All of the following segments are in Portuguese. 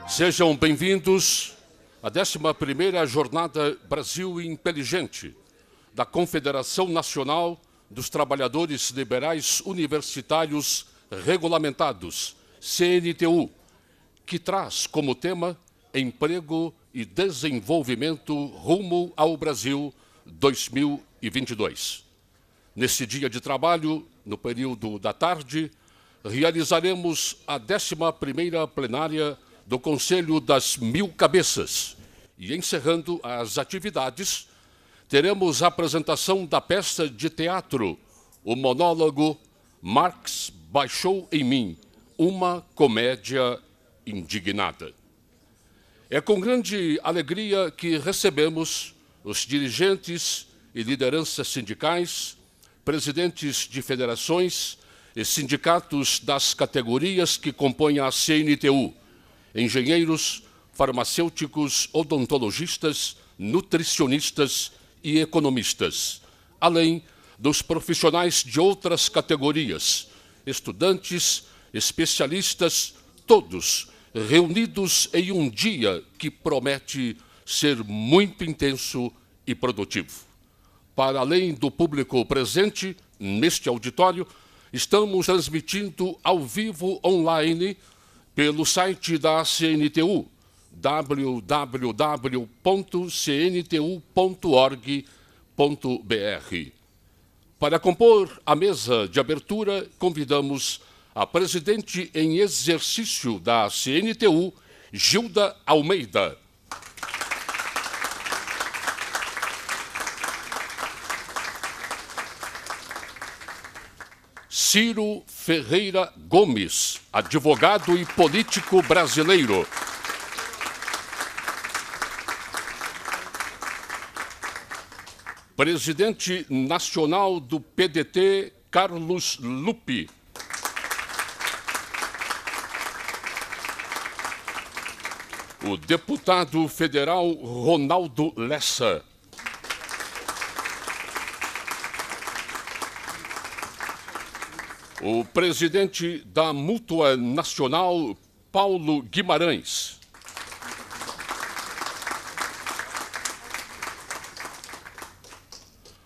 Sejam bem-vindos à 11ª Jornada Brasil Inteligente da Confederação Nacional dos Trabalhadores Liberais Universitários Regulamentados, CNTU, que traz como tema Emprego e Desenvolvimento rumo ao Brasil 2022. Nesse dia de trabalho, no período da tarde, realizaremos a 11ª plenária do Conselho das Mil Cabeças e, encerrando as atividades, teremos a apresentação da peça de teatro, o monólogo Marx Baixou em Mim, uma comédia indignada. É com grande alegria que recebemos os dirigentes e lideranças sindicais, presidentes de federações e sindicatos das categorias que compõem a CNTU, engenheiros, farmacêuticos, odontologistas, nutricionistas e economistas, além dos profissionais de outras categorias, estudantes, especialistas, todos reunidos em um dia que promete ser muito intenso e produtivo. Para além do público presente neste auditório, estamos transmitindo ao vivo online pelo site da CNTU, www.cntu.org.br. Para compor a mesa de abertura, convidamos a presidente em exercício da CNTU, Gilda Almeida. Ciro Ferreira Gomes, advogado e político brasileiro. Presidente nacional do PDT, Carlos Lupi. O deputado federal Ronaldo Lessa. O presidente da Mútua Nacional, Paulo Guimarães.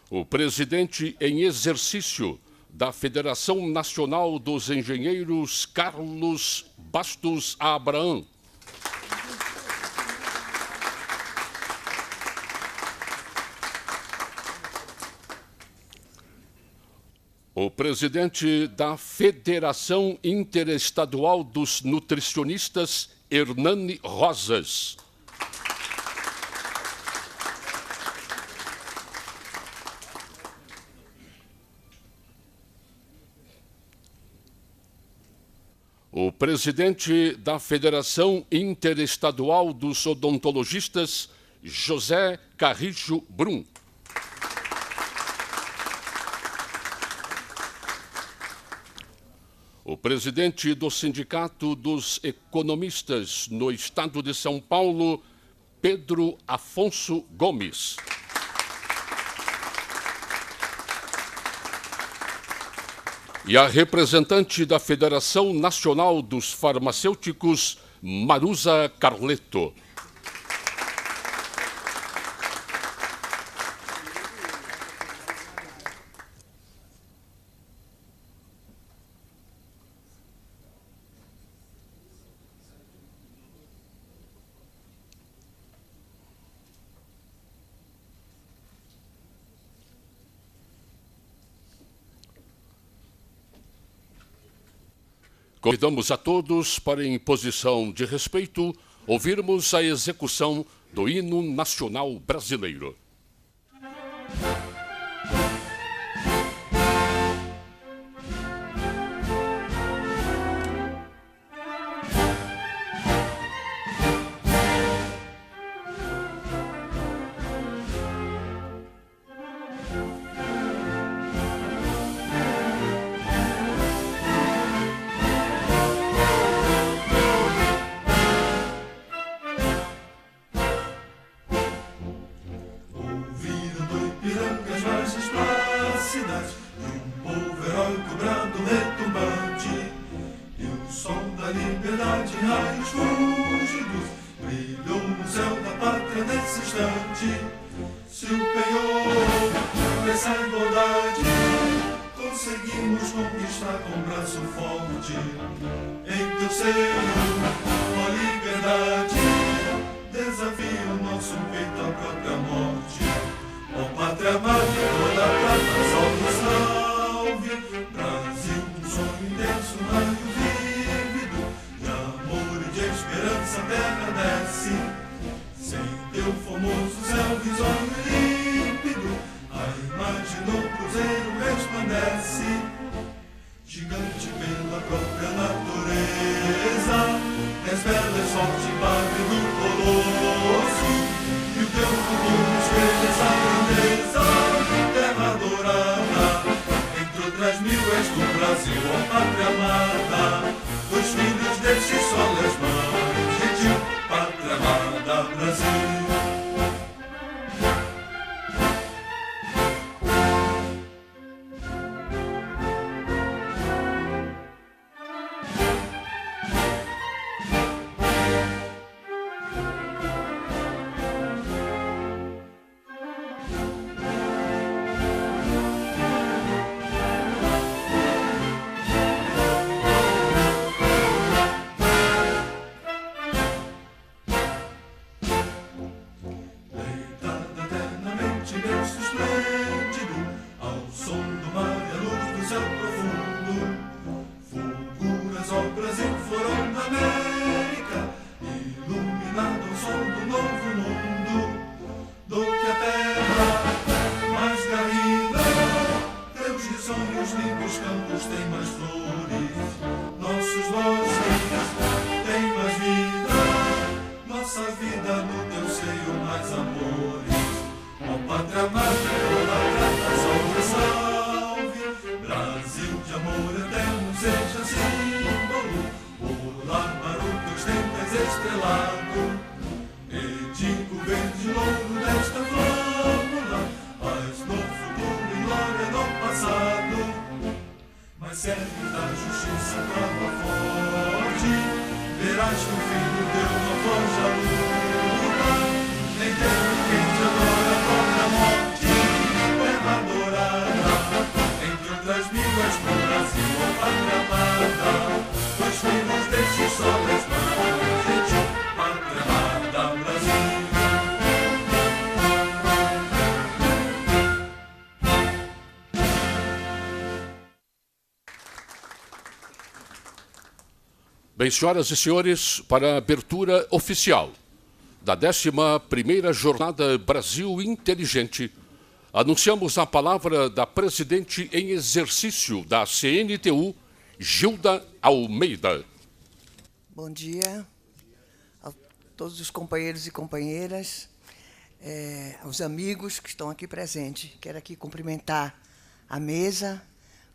O presidente em exercício da Federação Nacional dos Engenheiros, Carlos Bastos Abraham. O presidente da Federação Interestadual dos Nutricionistas, Hernani Rosas. O presidente da Federação Interestadual dos Odontologistas, José Carrijo Brum. O presidente do Sindicato dos Economistas no Estado de São Paulo, Pedro Afonso Gomes. E a representante da Federação Nacional dos Farmacêuticos, Maruza Carleto. Convidamos a todos para, em posição de respeito, ouvirmos a execução do Hino Nacional Brasileiro. agora nesse instante se empenhou nessa igualdade. Conseguimos conquistar com braço forte em teu seio a liberdade. Desafia o nosso peito à própria morte. Ó pátria amada, toda prata, salve, salve. Brasil, um sonho intenso, um raio vívido de amor e de esperança, a terra desce. Sem teu formoso céu risonho e límpido, a imagem do cruzeiro resplandece. Gigante pela própria natureza, és bela, és forte, padre do colosso. E o teu futuro espelha essa grandeza. Terra dourada, entre outras mil és do Brasil, ó pátria amada. Dois filhos deste sol és mãe, gentil, pátria amada, Brasil. Bem, senhoras e senhores, para a abertura oficial da 11ª Jornada Brasil Inteligente, anunciamos a palavra da presidente em exercício da CNTU, Gilda Almeida. Bom dia a todos os companheiros e companheiras, aos amigos que estão aqui presentes. Quero aqui cumprimentar a mesa,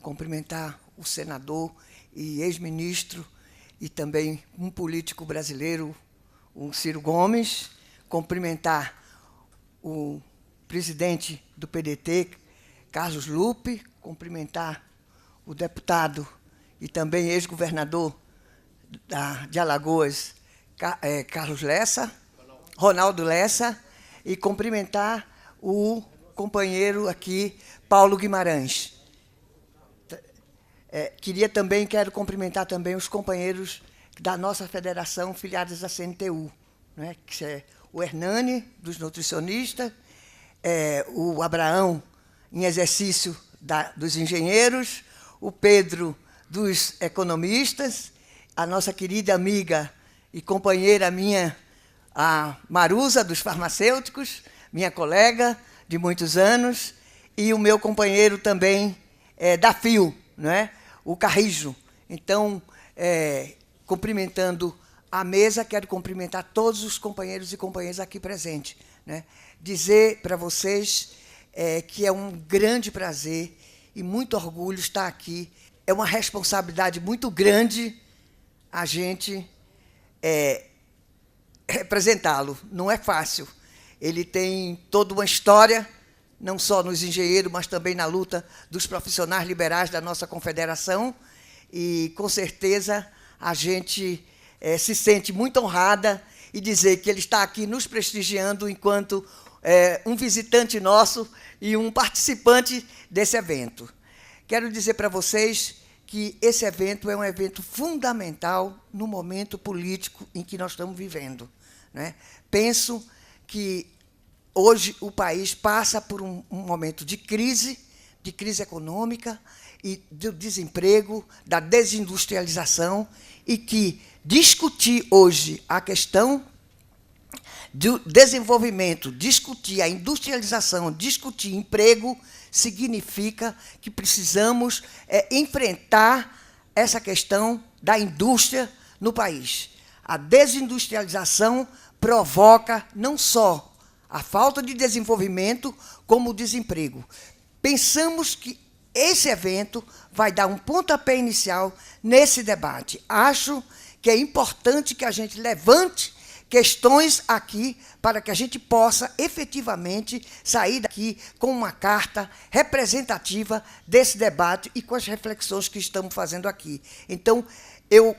cumprimentar o senador e ex-ministro e também um político brasileiro, o Ciro Gomes, cumprimentar o presidente do PDT, Carlos Lupe, cumprimentar o deputado e também ex-governador de Alagoas, Carlos Lessa, Ronaldo Lessa, e cumprimentar o companheiro aqui, Paulo Guimarães. Quero cumprimentar também os companheiros da nossa federação filiados à CNTU, né, que é o Hernani, dos nutricionistas, o Abraão, em exercício dos engenheiros, o Pedro, dos economistas, a nossa querida amiga e companheira minha, a Marusa, dos farmacêuticos, minha colega de muitos anos, e o meu companheiro também da FIO, não é? O Carrijo. Então, cumprimentando a mesa, quero cumprimentar todos os companheiros e companheiras aqui presentes, né? Dizer para vocês que é um grande prazer e muito orgulho estar aqui. É uma responsabilidade muito grande a gente representá-lo. Não é fácil. Ele tem toda uma história, não só nos engenheiros, mas também na luta dos profissionais liberais da nossa confederação, e, com certeza, a gente se sente muito honrada e dizer que ele está aqui nos prestigiando enquanto um visitante nosso e um participante desse evento. Quero dizer para vocês que esse evento é um evento fundamental no momento político em que nós estamos vivendo, né? Penso que hoje o país passa por um momento de crise econômica e do desemprego, da desindustrialização, e que discutir hoje a questão do desenvolvimento, discutir a industrialização, discutir emprego, significa que precisamos enfrentar essa questão da indústria no país. A desindustrialização provoca não só a falta de desenvolvimento, como o desemprego. Pensamos que esse evento vai dar um pontapé inicial nesse debate. Acho que é importante que a gente levante questões aqui para que a gente possa efetivamente sair daqui com uma carta representativa desse debate e com as reflexões que estamos fazendo aqui. Então, eu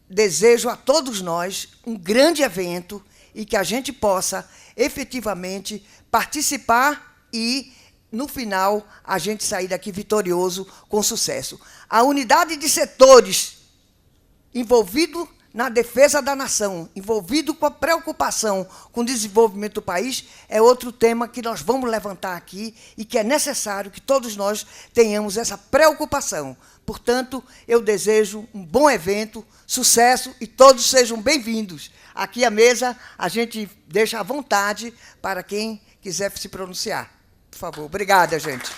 desejo a todos nós um grande evento e que a gente possa efetivamente participar e, no final, a gente sair daqui vitorioso com sucesso. A unidade de setores envolvido na defesa da nação, envolvido com a preocupação com o desenvolvimento do país, é outro tema que nós vamos levantar aqui e que é necessário que todos nós tenhamos essa preocupação. Portanto, eu desejo um bom evento, sucesso e todos sejam bem-vindos. Aqui à mesa, a gente deixa à vontade para quem quiser se pronunciar. Por favor. Obrigada, gente.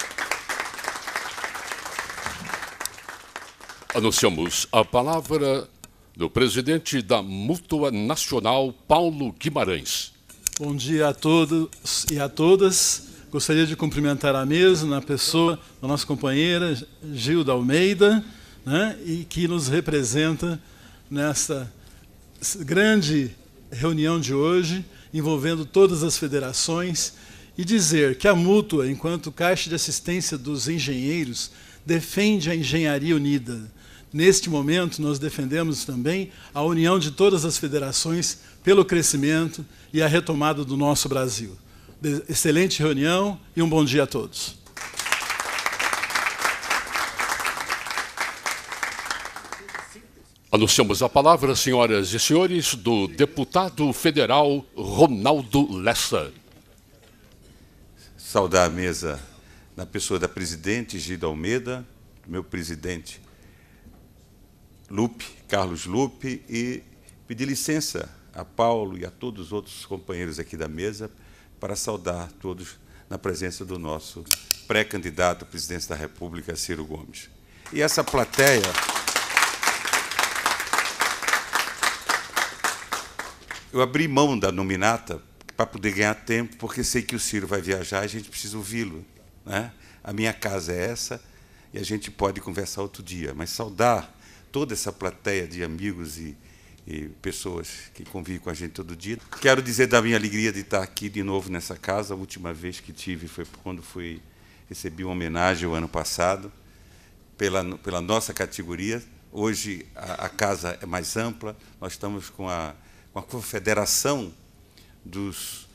Anunciamos a palavra do presidente da Mútua Nacional, Paulo Guimarães. Bom dia a todos e a todas. Gostaria de cumprimentar a mesa na pessoa da nossa companheira Gilda Almeida, né, e que nos representa nessa grande reunião de hoje, envolvendo todas as federações, e dizer que a Mútua, enquanto Caixa de Assistência dos Engenheiros, defende a engenharia unida. Neste momento, nós defendemos também a união de todas as federações pelo crescimento e a retomada do nosso Brasil. Excelente reunião e um bom dia a todos. Anunciamos a palavra, senhoras e senhores, do deputado federal Ronaldo Lessa. Saudar a mesa na pessoa da presidente Gilda Almeida, do meu presidente Lupe, Carlos Lupe, e pedir licença a Paulo e a todos os outros companheiros aqui da mesa para saudar todos na presença do nosso pré-candidato à presidência da República, Ciro Gomes. E essa plateia... Eu abri mão da nominata para poder ganhar tempo, porque sei que o Ciro vai viajar e a gente precisa ouvi-lo, né? A minha casa é essa e a gente pode conversar outro dia, mas saudar toda essa plateia de amigos e pessoas que convivem com a gente todo dia. Quero dizer da minha alegria de estar aqui de novo nessa casa. A última vez que tive foi quando recebi uma homenagem o ano passado pela nossa categoria. Hoje a casa é mais ampla, nós estamos com a Confederação dos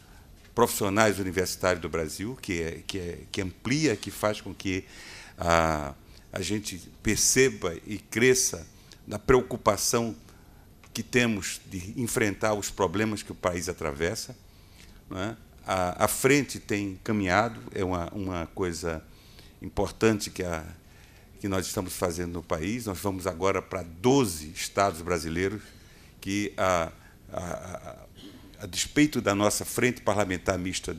Profissionais Universitários do Brasil, que amplia, que faz com que a gente perceba e cresça na preocupação que temos de enfrentar os problemas que o país atravessa, não é? A frente tem caminhado, é uma coisa importante que nós estamos fazendo no país. Nós vamos agora para 12 estados brasileiros que, a despeito da nossa frente parlamentar mista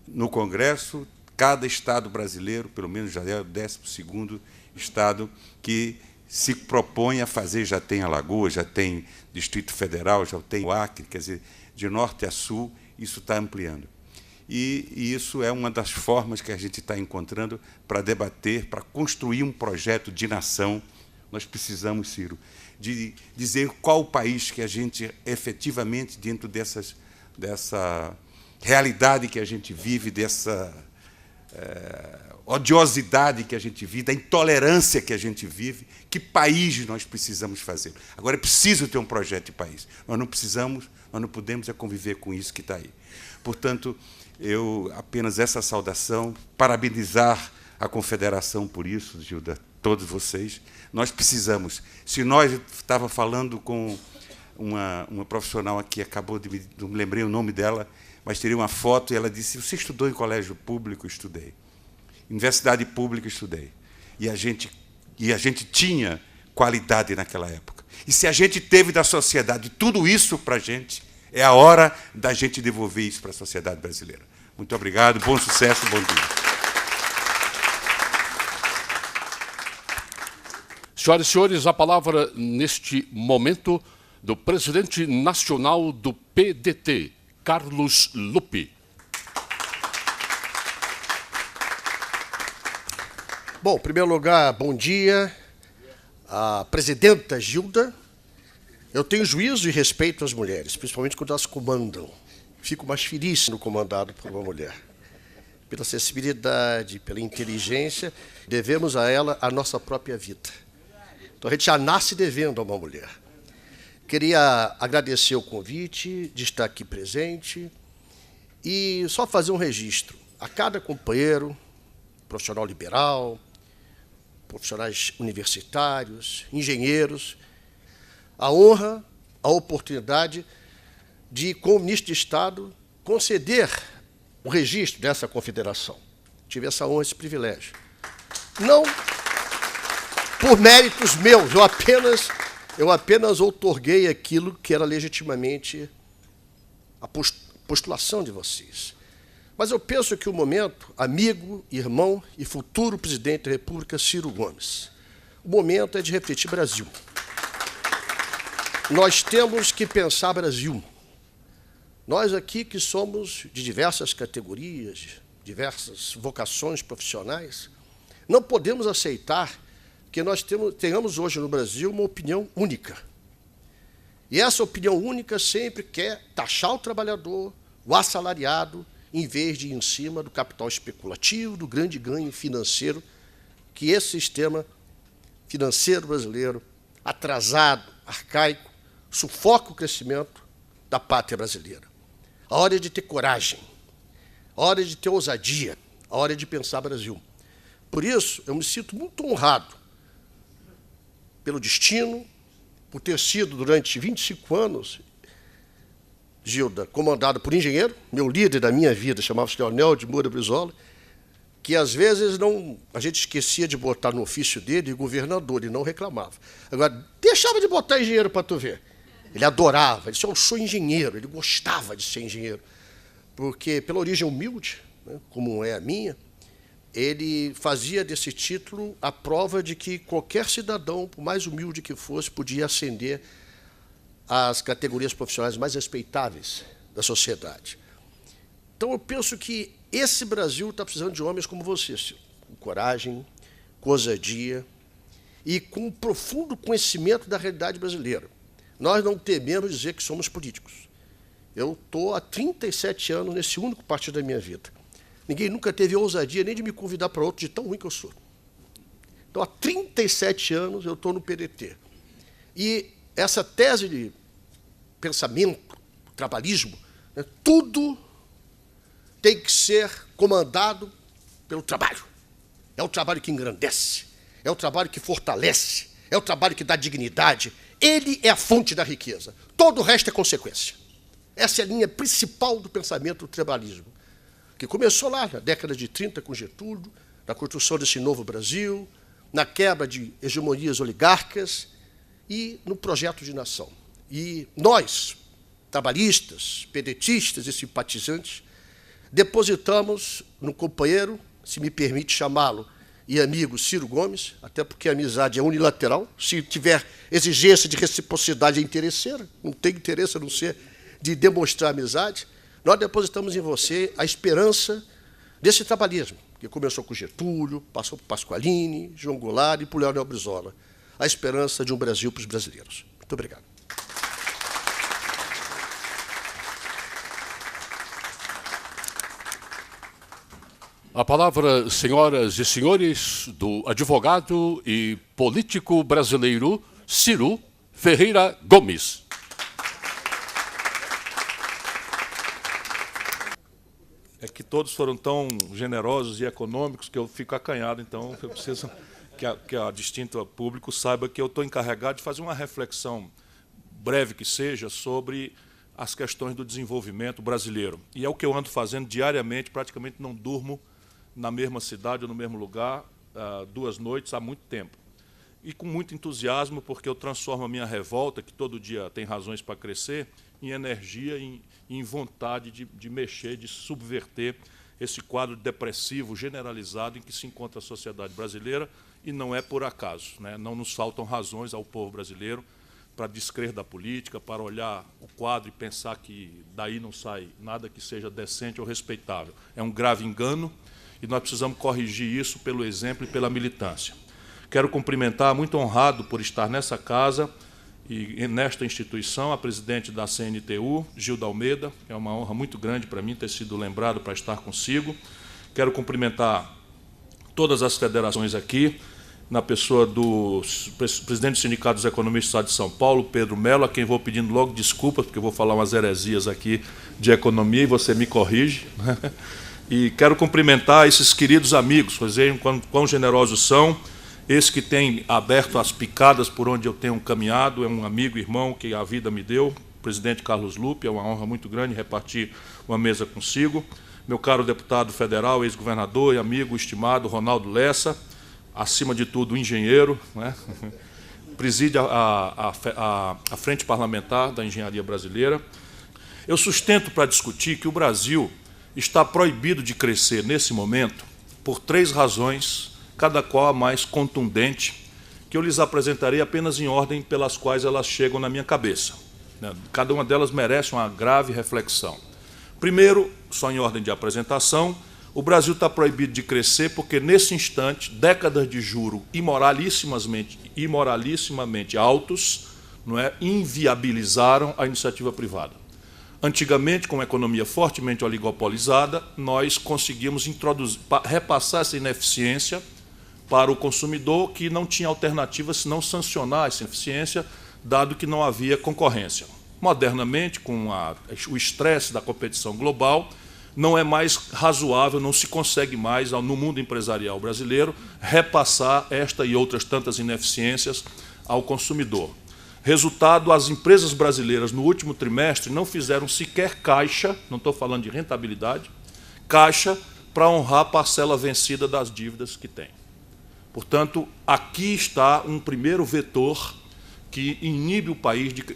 no Congresso, cada estado brasileiro, pelo menos já é o 12º estado que se propõe a fazer, já tem Alagoas, já tem Distrito Federal, já tem o Acre, quer dizer, de norte a sul, isso está ampliando. E isso é uma das formas que a gente está encontrando para debater, para construir um projeto de nação. Nós precisamos, Ciro, de dizer qual o país que a gente efetivamente, dentro dessa realidade que a gente vive, dessa odiosidade que a gente vive, da intolerância que a gente vive, que país nós precisamos fazer. Agora é preciso ter um projeto de país. Nós não podemos conviver com isso que está aí. Portanto, eu apenas essa saudação, parabenizar a Confederação por isso, Gilda, todos vocês. Nós precisamos. Se nós estava falando com uma profissional aqui, acabou de não me lembrei o nome dela, mas tirei uma foto e ela disse: você estudou em colégio público? Estudei. Universidade pública, estudei. E a gente tinha qualidade naquela época. E se a gente teve da sociedade tudo isso para a gente, é a hora da gente devolver isso para a sociedade brasileira. Muito obrigado, bom sucesso, bom dia. Senhoras e senhores, a palavra neste momento do presidente nacional do PDT, Carlos Lupe. Bom, em primeiro lugar, bom dia à presidenta Gilda. Eu tenho juízo e respeito às mulheres, principalmente quando elas comandam. Fico mais feliz sendo comandado por uma mulher. Pela sensibilidade, pela inteligência, devemos a ela a nossa própria vida. Então, a gente já nasce devendo a uma mulher. Queria agradecer o convite de estar aqui presente e só fazer um registro. A cada companheiro, profissional liberal, profissionais universitários, engenheiros, a honra, a oportunidade de, como ministro de Estado, conceder o registro dessa confederação. Tive essa honra, esse privilégio. Não por méritos meus, eu apenas outorguei aquilo que era legitimamente a postulação de vocês. Mas eu penso que o momento, amigo, irmão e futuro presidente da República, Ciro Gomes, o momento é de refletir Brasil. Nós temos que pensar Brasil. Nós aqui que somos de diversas categorias, diversas vocações profissionais, não podemos aceitar que nós tenhamos hoje no Brasil uma opinião única. E essa opinião única sempre quer taxar o trabalhador, o assalariado, em vez de ir em cima do capital especulativo, do grande ganho financeiro, que esse sistema financeiro brasileiro, atrasado, arcaico, sufoca o crescimento da pátria brasileira. A hora de ter coragem, a hora de ter ousadia, a hora de pensar Brasil. Por isso, eu me sinto muito honrado pelo destino, por ter sido, durante 25 anos, Gilda, comandado por engenheiro, meu líder da minha vida chamava-se Leonel de Moura Brizola, que às vezes a gente esquecia de botar no ofício dele governador e não reclamava. Agora, deixava de botar engenheiro para tu ver. Ele adorava, ele disse: eu sou engenheiro, ele gostava de ser engenheiro, porque pela origem humilde, né, como é a minha, ele fazia desse título a prova de que qualquer cidadão, por mais humilde que fosse, podia ascender às categorias profissionais mais respeitáveis da sociedade. Então, eu penso que esse Brasil está precisando de homens como você, Ciro, com coragem, com ousadia e com um profundo conhecimento da realidade brasileira. Nós não tememos dizer que somos políticos. Eu estou há 37 anos nesse único partido da minha vida. Ninguém nunca teve ousadia nem de me convidar para outro de tão ruim que eu sou. Então, há 37 anos eu estou no PDT. E essa tese de pensamento, trabalhismo, né, tudo tem que ser comandado pelo trabalho. É o trabalho que engrandece, é o trabalho que fortalece, é o trabalho que dá dignidade. Ele é a fonte da riqueza. Todo o resto é consequência. Essa é a linha principal do pensamento do trabalhismo, que começou lá na década de 30 com Getúlio, na construção desse novo Brasil, na quebra de hegemonias oligárquicas e no projeto de nação. E nós, trabalhistas, pedetistas e simpatizantes, depositamos no companheiro, se me permite chamá-lo, e amigo Ciro Gomes, até porque a amizade é unilateral, se tiver exigência de reciprocidade é interesseira, não tem interesse a não ser de demonstrar amizade, nós depositamos em você a esperança desse trabalhismo, que começou com Getúlio, passou por Pasqualini, João Goulart e por Leonel Brizola, a esperança de um Brasil para os brasileiros. Muito obrigado. A palavra, senhoras e senhores, do advogado e político brasileiro Ciro Ferreira Gomes. É que todos foram tão generosos e econômicos que eu fico acanhado, então eu preciso que a distinto público saiba que eu estou encarregado de fazer uma reflexão breve que seja sobre as questões do desenvolvimento brasileiro. E é o que eu ando fazendo diariamente, praticamente não durmo na mesma cidade ou no mesmo lugar 2 noites há muito tempo. E com muito entusiasmo, porque eu transformo a minha revolta, que todo dia tem razões para crescer, em energia, em vontade de mexer, de subverter esse quadro depressivo generalizado em que se encontra a sociedade brasileira, e não é por acaso, né? Não nos faltam razões ao povo brasileiro para descrer da política, para olhar o quadro e pensar que daí não sai nada que seja decente ou respeitável. É um grave engano e nós precisamos corrigir isso pelo exemplo e pela militância. Quero cumprimentar, muito honrado por estar nessa casa e nesta instituição, a presidente da CNTU, Gilda Almeida. É uma honra muito grande para mim ter sido lembrado para estar consigo. Quero cumprimentar todas as federações aqui, na pessoa do presidente do Sindicato dos Economistas do Estado de São Paulo, Pedro Mello, a quem vou pedindo logo desculpas, porque eu vou falar umas heresias aqui de economia e você me corrige. E quero cumprimentar esses queridos amigos, vejam quão generosos são, esse que tem aberto as picadas por onde eu tenho caminhado, é um amigo, irmão que a vida me deu, o presidente Carlos Lupe, é uma honra muito grande repartir uma mesa consigo. Meu caro deputado federal, ex-governador e amigo estimado Ronaldo Lessa, acima de tudo, engenheiro, né? Preside a Frente Parlamentar da Engenharia Brasileira. Eu sustento para discutir que o Brasil está proibido de crescer nesse momento por 3 razões, cada qual a mais contundente, que eu lhes apresentarei apenas em ordem pelas quais elas chegam na minha cabeça. Cada uma delas merece uma grave reflexão. Primeiro, só em ordem de apresentação, o Brasil está proibido de crescer porque, nesse instante, décadas de juros imoralissimamente altos, não é, inviabilizaram a iniciativa privada. Antigamente, com uma economia fortemente oligopolizada, nós conseguimos repassar essa ineficiência para o consumidor, que não tinha alternativa senão sancionar essa ineficiência, dado que não havia concorrência. Modernamente, com o estresse da competição global, não é mais razoável, não se consegue mais, no mundo empresarial brasileiro, repassar esta e outras tantas ineficiências ao consumidor. Resultado, as empresas brasileiras, no último trimestre, não fizeram sequer caixa, não estou falando de rentabilidade, caixa para honrar a parcela vencida das dívidas que tem. Portanto, aqui está um primeiro vetor que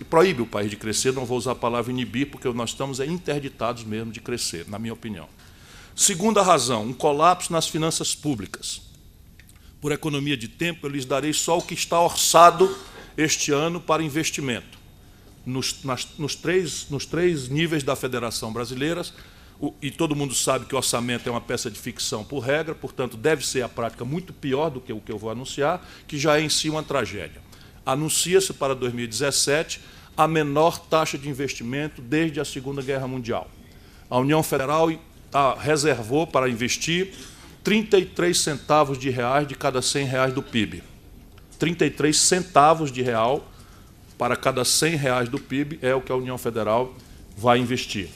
proíbe o país de crescer. Não vou usar a palavra inibir, porque nós estamos interditados mesmo de crescer, na minha opinião. Segunda razão, um colapso nas finanças públicas. Por economia de tempo, eu lhes darei só o que está orçado este ano para investimento. Nos três níveis da Federação Brasileira, e todo mundo sabe que o orçamento é uma peça de ficção por regra, portanto, deve ser a prática muito pior do que o que eu vou anunciar, que já é em si uma tragédia. Anuncia-se para 2017 a menor taxa de investimento desde a Segunda Guerra Mundial. A União Federal reservou para investir 33 centavos de reais de cada 100 reais do PIB. 33 centavos de real para cada 100 reais do PIB é o que a União Federal vai investir.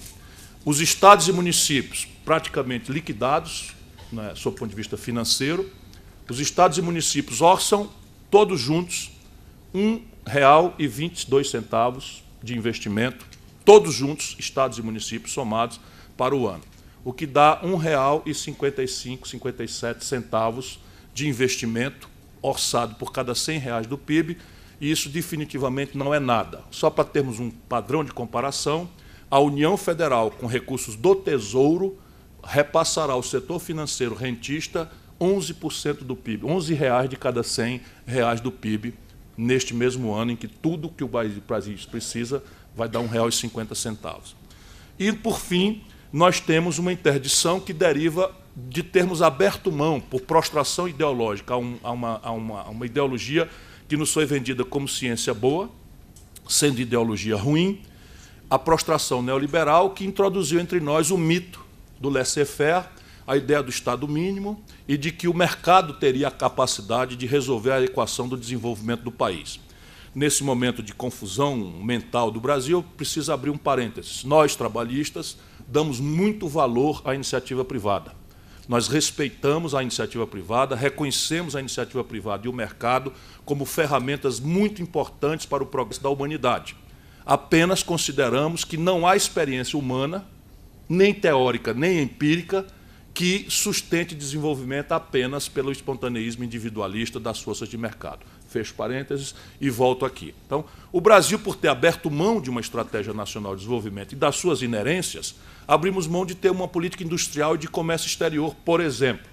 Os estados e municípios praticamente liquidados, né, sob o ponto de vista financeiro. Os estados e municípios orçam, todos juntos, R$ 1,22 de investimento, todos juntos, estados e municípios somados, para o ano, o que dá R$ 1,55, 57 centavos de investimento orçado por cada 100 reais do PIB, e isso definitivamente não é nada. Só para termos um padrão de comparação, a União Federal, com recursos do Tesouro, repassará ao setor financeiro rentista 11% do PIB, R$11 de cada 100 reais do PIB, neste mesmo ano em que tudo que o país precisa vai dar R$ 1,50. E, por fim, nós temos uma interdição que deriva de termos aberto mão, por prostração ideológica, a uma ideologia que nos foi vendida como ciência boa, sendo ideologia ruim, a prostração neoliberal que introduziu entre nós o mito do laissez-faire, a ideia do Estado mínimo e de que o mercado teria a capacidade de resolver a equação do desenvolvimento do país. Nesse momento de confusão mental do Brasil, preciso abrir um parênteses. Nós, trabalhistas, damos muito valor à iniciativa privada. Nós respeitamos a iniciativa privada, reconhecemos a iniciativa privada e o mercado como ferramentas muito importantes para o progresso da humanidade. Apenas consideramos que não há experiência humana, nem teórica, nem empírica, que sustente desenvolvimento apenas pelo espontaneísmo individualista das forças de mercado. Fecho parênteses e volto aqui. Então, o Brasil, por ter aberto mão de uma estratégia nacional de desenvolvimento e das suas inerências, abrimos mão de ter uma política industrial e de comércio exterior, por exemplo.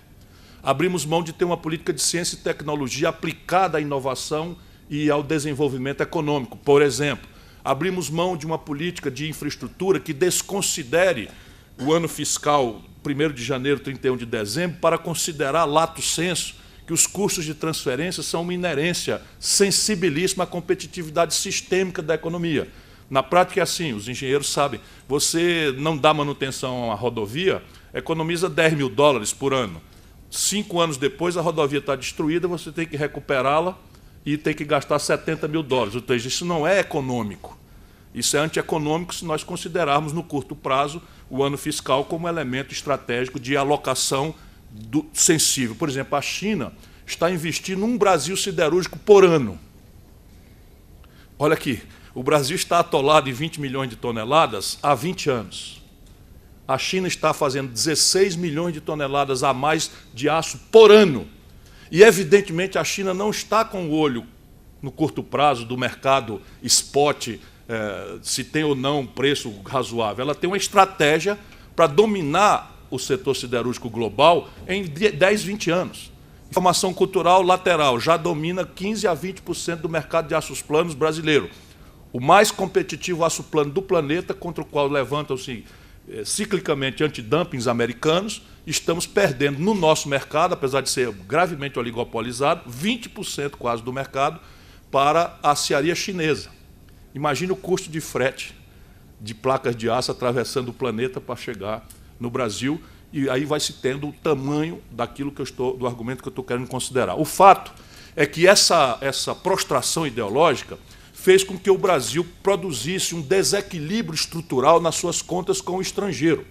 Abrimos mão de ter uma política de ciência e tecnologia aplicada à inovação e ao desenvolvimento econômico, por exemplo. Abrimos mão de uma política de infraestrutura que desconsidere o ano fiscal 1º de janeiro, 31 de dezembro, para considerar lato sensu que os custos de transferência são uma inerência sensibilíssima à competitividade sistêmica da economia. Na prática é assim, os engenheiros sabem, você não dá manutenção a uma rodovia, economiza 10 mil dólares por ano. 5 anos depois a rodovia está destruída, você tem que recuperá-la e tem que gastar 70 mil dólares. Ou seja, isso não é econômico. Isso é antieconômico se nós considerarmos no curto prazo o ano fiscal como elemento estratégico de alocação sensível. Por exemplo, a China está investindo num Brasil siderúrgico por ano. Olha aqui, o Brasil está atolado em 20 milhões de toneladas há 20 anos. A China está fazendo 16 milhões de toneladas a mais de aço por ano. E, evidentemente, a China não está com o olho, no curto prazo, do mercado spot, se tem ou não um preço razoável. Ela tem uma estratégia para dominar o setor siderúrgico global em 10, 20 anos. Informação cultural lateral já domina 15% a 20% do mercado de aços planos brasileiro. O mais competitivo aço plano do planeta, contra o qual levantam-se ciclicamente antidumpings americanos, estamos perdendo no nosso mercado, apesar de ser gravemente oligopolizado, 20% quase do mercado para a aciaria chinesa. Imagine o custo de frete de placas de aço atravessando o planeta para chegar no Brasil, e aí vai se tendo o tamanho daquilo que do argumento que eu estou querendo considerar. O fato é que essa prostração ideológica fez com que o Brasil produzisse um desequilíbrio estrutural nas suas contas com o estrangeiro.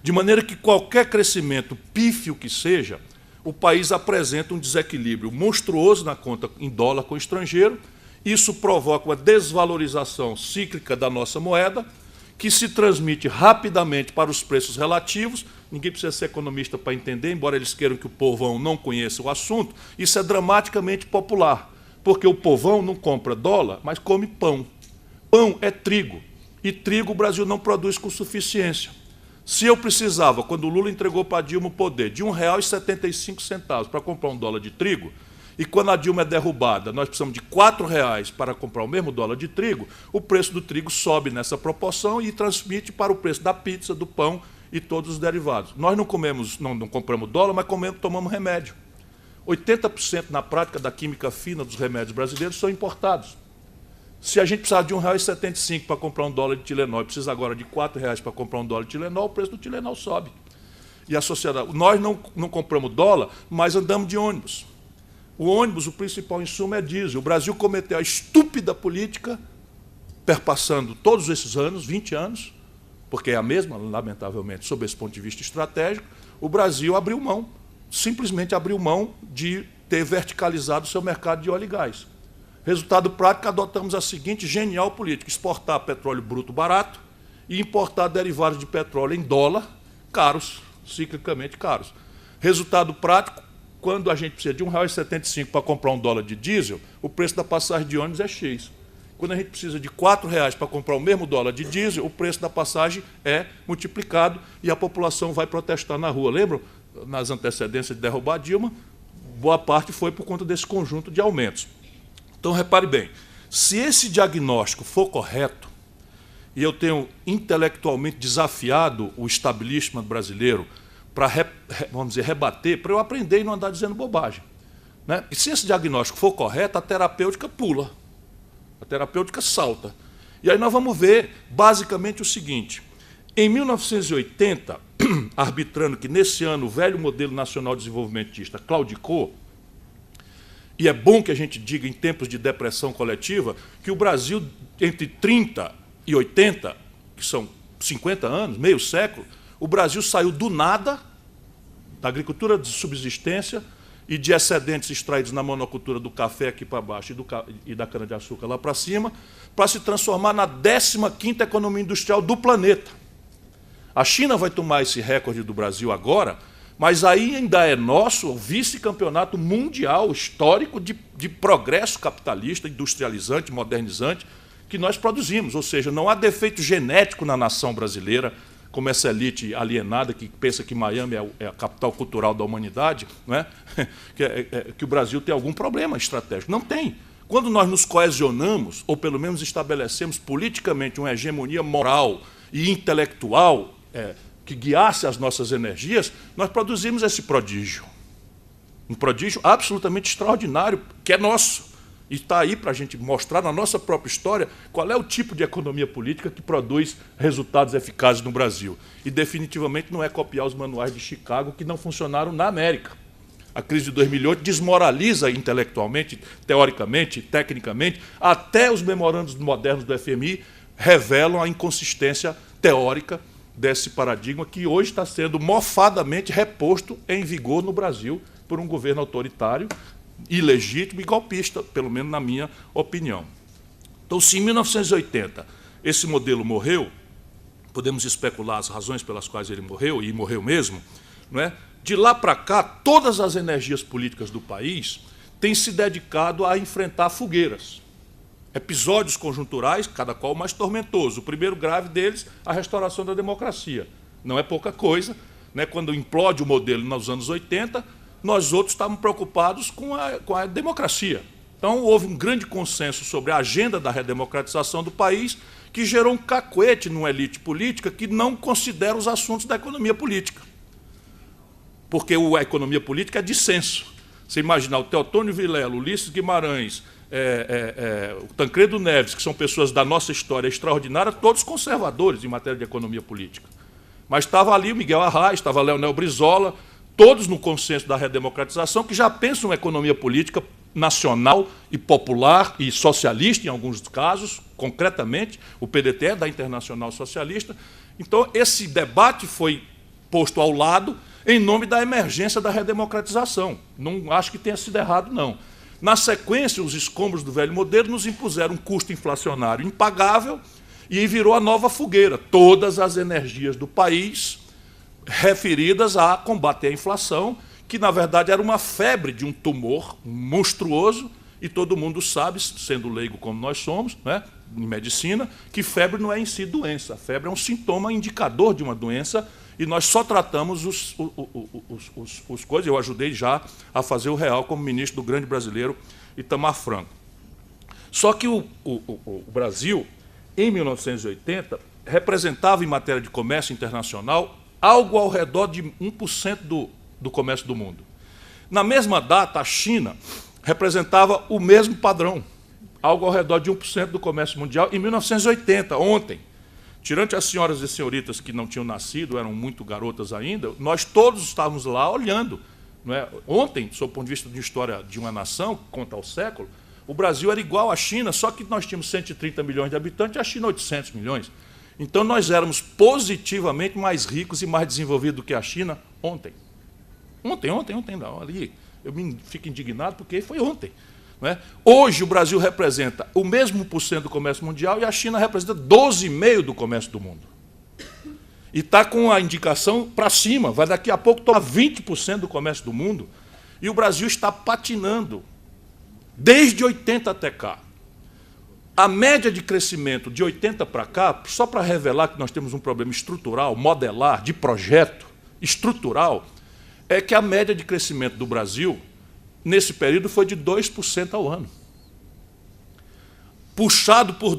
De maneira que qualquer crescimento pífio que seja, o país apresenta um desequilíbrio monstruoso na conta em dólar com o estrangeiro. Isso provoca uma desvalorização cíclica da nossa moeda, que se transmite rapidamente para os preços relativos. Ninguém precisa ser economista para entender, embora eles queiram que o povão não conheça o assunto. Isso é dramaticamente popular, porque o povão não compra dólar, mas come pão. Pão é trigo, e trigo o Brasil não produz com suficiência. Se eu precisava, quando o Lula entregou para a Dilma o poder, de R$ 1,75 para comprar um dólar de trigo, e quando a Dilma é derrubada, nós precisamos de R$ 4,00 para comprar o mesmo dólar de trigo, o preço do trigo sobe nessa proporção e transmite para o preço da pizza, do pão e todos os derivados. Nós não compramos dólar, mas tomamos remédio. 80% na prática da química fina dos remédios brasileiros são importados. Se a gente precisar de R$ 1,75 para comprar um dólar de Tilenol e precisa agora de R$ 4,00 para comprar um dólar de Tilenol, o preço do Tilenol sobe. E a sociedade... Nós não compramos dólar, mas andamos de ônibus. O ônibus, o principal insumo é diesel. O Brasil cometeu a estúpida política, perpassando todos esses anos, 20 anos, porque é a mesma, lamentavelmente, sob esse ponto de vista estratégico, o Brasil abriu mão, simplesmente abriu mão de ter verticalizado o seu mercado de óleo e gás. Resultado prático, adotamos a seguinte genial política: exportar petróleo bruto barato e importar derivados de petróleo em dólar, caros, ciclicamente caros. Resultado prático, quando a gente precisa de R$ 1,75 para comprar um dólar de diesel, o preço da passagem de ônibus é X. Quando a gente precisa de R$ 4,00 para comprar o mesmo dólar de diesel, o preço da passagem é multiplicado e a população vai protestar na rua. Lembram, nas antecedências de derrubar a Dilma, boa parte foi por conta desse conjunto de aumentos. Então, repare bem, se esse diagnóstico for correto, e eu tenho intelectualmente desafiado o establishment brasileiro para, vamos dizer, rebater, para eu aprender e não andar dizendo bobagem, né? E se esse diagnóstico for correto, a terapêutica pula, a terapêutica salta. E aí nós vamos ver basicamente o seguinte: em 1980, arbitrando que, nesse ano, o velho modelo nacional desenvolvimentista claudicou, e é bom que a gente diga, em tempos de depressão coletiva, que o Brasil, entre 30 e 80, que são 50 anos, meio século, o Brasil saiu do nada, da agricultura de subsistência e de excedentes extraídos na monocultura do café aqui para baixo e da cana-de-açúcar lá para cima, para se transformar na 15ª economia industrial do planeta. A China vai tomar esse recorde do Brasil agora, mas aí ainda é nosso o vice-campeonato mundial histórico de progresso capitalista, industrializante, modernizante, que nós produzimos. Ou seja, não há defeito genético na nação brasileira, como essa elite alienada que pensa que Miami é a capital cultural da humanidade, não é? Que o Brasil tem algum problema estratégico. Não tem. Quando nós nos coesionamos, ou pelo menos estabelecemos politicamente uma hegemonia moral e intelectual que guiasse as nossas energias, nós produzimos esse prodígio. Um prodígio absolutamente extraordinário, que é nosso. E está aí para a gente mostrar na nossa própria história qual é o tipo de economia política que produz resultados eficazes no Brasil. E definitivamente não é copiar os manuais de Chicago que não funcionaram na América. A crise de 2008 desmoraliza intelectualmente, teoricamente, tecnicamente, até os memorandos modernos do FMI revelam a inconsistência teórica desse paradigma que hoje está sendo mofadamente reposto em vigor no Brasil por um governo autoritário, ilegítimo e golpista, pelo menos na minha opinião. Então, se em 1980 esse modelo morreu, podemos especular as razões pelas quais ele morreu, e morreu mesmo, não é? De lá para cá, todas as energias políticas do país têm se dedicado a enfrentar fogueiras, episódios conjunturais, cada qual mais tormentoso. O primeiro grave deles, a restauração da democracia. Não é pouca coisa, né? Quando implode o modelo nos anos 80, nós outros estávamos preocupados com a democracia. Então, houve um grande consenso sobre a agenda da redemocratização do país, que gerou um cacuete numa elite política que não considera os assuntos da economia política. Porque a economia política é dissenso. Você imaginar o Teotônio Vilela, Ulisses Guimarães, o Tancredo Neves, que são pessoas da nossa história extraordinária, todos conservadores em matéria de economia política. Mas estava ali o Miguel Arraes, estava Leonel Brizola, todos no consenso da redemocratização, que já pensam uma economia política nacional e popular e socialista, em alguns casos, concretamente, o PDT é da Internacional Socialista. Então, esse debate foi posto ao lado em nome da emergência da redemocratização. Não acho que tenha sido errado, não. Na sequência, os escombros do velho modelo nos impuseram um custo inflacionário impagável e virou a nova fogueira. Todas as energias do país referidas a combater a inflação, que, na verdade, era uma febre de um tumor monstruoso, e todo mundo sabe, sendo leigo como nós somos, né, em medicina, que febre não é em si doença. A febre é um sintoma indicador de uma doença, e nós só tratamos os coisas. Eu ajudei já a fazer o real como ministro do grande brasileiro Itamar Franco. Só que o Brasil, em 1980, representava, em matéria de comércio internacional, algo ao redor de 1% do comércio do mundo. Na mesma data, a China representava o mesmo padrão, algo ao redor de 1% do comércio mundial, em 1980, ontem. Tirante as senhoras e senhoritas que não tinham nascido, eram muito garotas ainda, nós todos estávamos lá olhando. Não é? Ontem, sob o ponto de vista de história de uma nação, conta ao século, o Brasil era igual à China, só que nós tínhamos 130 milhões de habitantes e a China 800 milhões. Então, nós éramos positivamente mais ricos e mais desenvolvidos do que a China ontem. Ontem, não, ali. Eu fico indignado porque foi ontem. Não é? Hoje, o Brasil representa o mesmo % do comércio mundial e a China representa 12,5% do comércio do mundo. E está com a indicação para cima, vai daqui a pouco tomar 20% do comércio do mundo. E o Brasil está patinando, desde 80 até cá. A média de crescimento de 80 para cá, só para revelar que nós temos um problema estrutural, modelar, de projeto estrutural, é que a média de crescimento do Brasil, nesse período, foi de 2% ao ano. Puxado por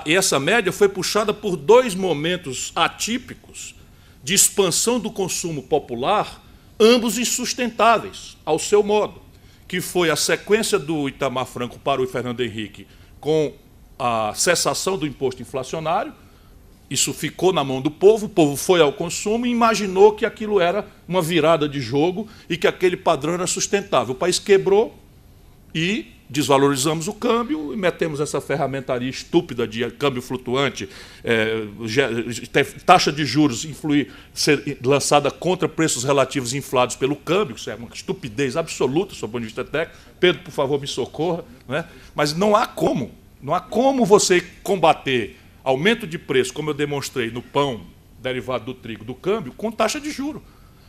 e essa média foi puxada por dois momentos atípicos de expansão do consumo popular, ambos insustentáveis, ao seu modo, que foi a sequência do Itamar Franco para o Fernando Henrique, com a cessação do imposto inflacionário, Isso ficou na mão do povo, o povo foi ao consumo e imaginou que aquilo era uma virada de jogo e que aquele padrão era sustentável. O país quebrou e desvalorizamos o câmbio e metemos essa ferramentaria estúpida de câmbio flutuante, taxa de juros ser lançada contra preços relativos inflados pelo câmbio, isso é uma estupidez absoluta, sob o ponto de vista técnico. Pedro, por favor, me socorra. Não é? Mas não há como você combater aumento de preço, como eu demonstrei no pão derivado do trigo, do câmbio, com taxa de juros.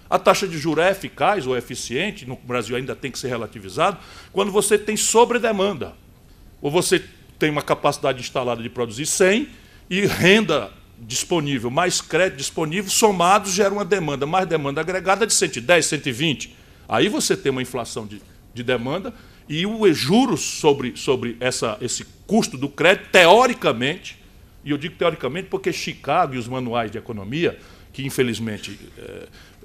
A taxa de juros é eficaz ou eficiente, no Brasil ainda tem que ser relativizado, quando você tem sobredemanda. Ou você tem uma capacidade instalada de produzir 100 e renda disponível, mais crédito disponível, somados gera uma demanda, mais demanda agregada de 110, 120. Aí você tem uma inflação de demanda e os juros sobre esse custo do crédito, teoricamente, e eu digo teoricamente porque Chicago e os manuais de economia, que infelizmente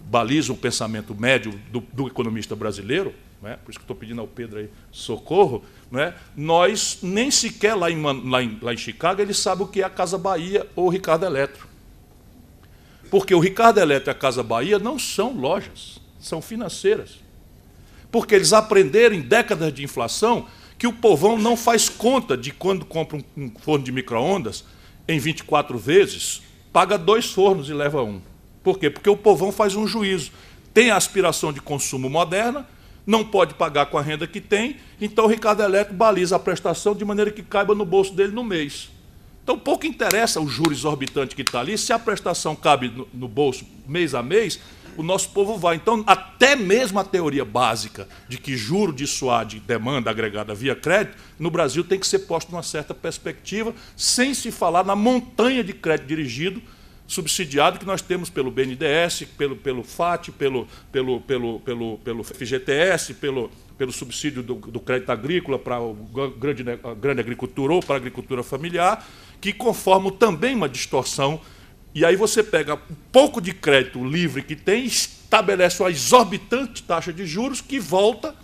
balizam o pensamento médio do economista brasileiro, não é? Por isso que estou pedindo ao Pedro aí socorro, não é? Nós nem sequer lá em Chicago ele sabe o que é a Casa Bahia ou o Ricardo Eletro. Porque o Ricardo Eletro e a Casa Bahia não são lojas, são financeiras. Porque eles aprenderam em décadas de inflação que o povão não faz conta de quando compra um forno de micro-ondas em 24 vezes, paga 2 fornos e leva 1. Por quê? Porque o povão faz um juízo. Tem a aspiração de consumo moderna, não pode pagar com a renda que tem, então o Ricardo Eletro baliza a prestação de maneira que caiba no bolso dele no mês. Então pouco interessa o juro exorbitante que está ali, se a prestação cabe no bolso mês a mês, o nosso povo vai. Então, até mesmo a teoria básica de que juro dissuade demanda agregada via crédito, no Brasil tem que ser posto numa certa perspectiva, sem se falar na montanha de crédito dirigido, subsidiado que nós temos pelo BNDES, pelo FAT, pelo FGTS, pelo subsídio do crédito agrícola para a grande agricultura ou para a agricultura familiar, que conformam também uma distorção. E aí você pega um pouco de crédito livre que tem e estabelece uma exorbitante taxa de juros que volta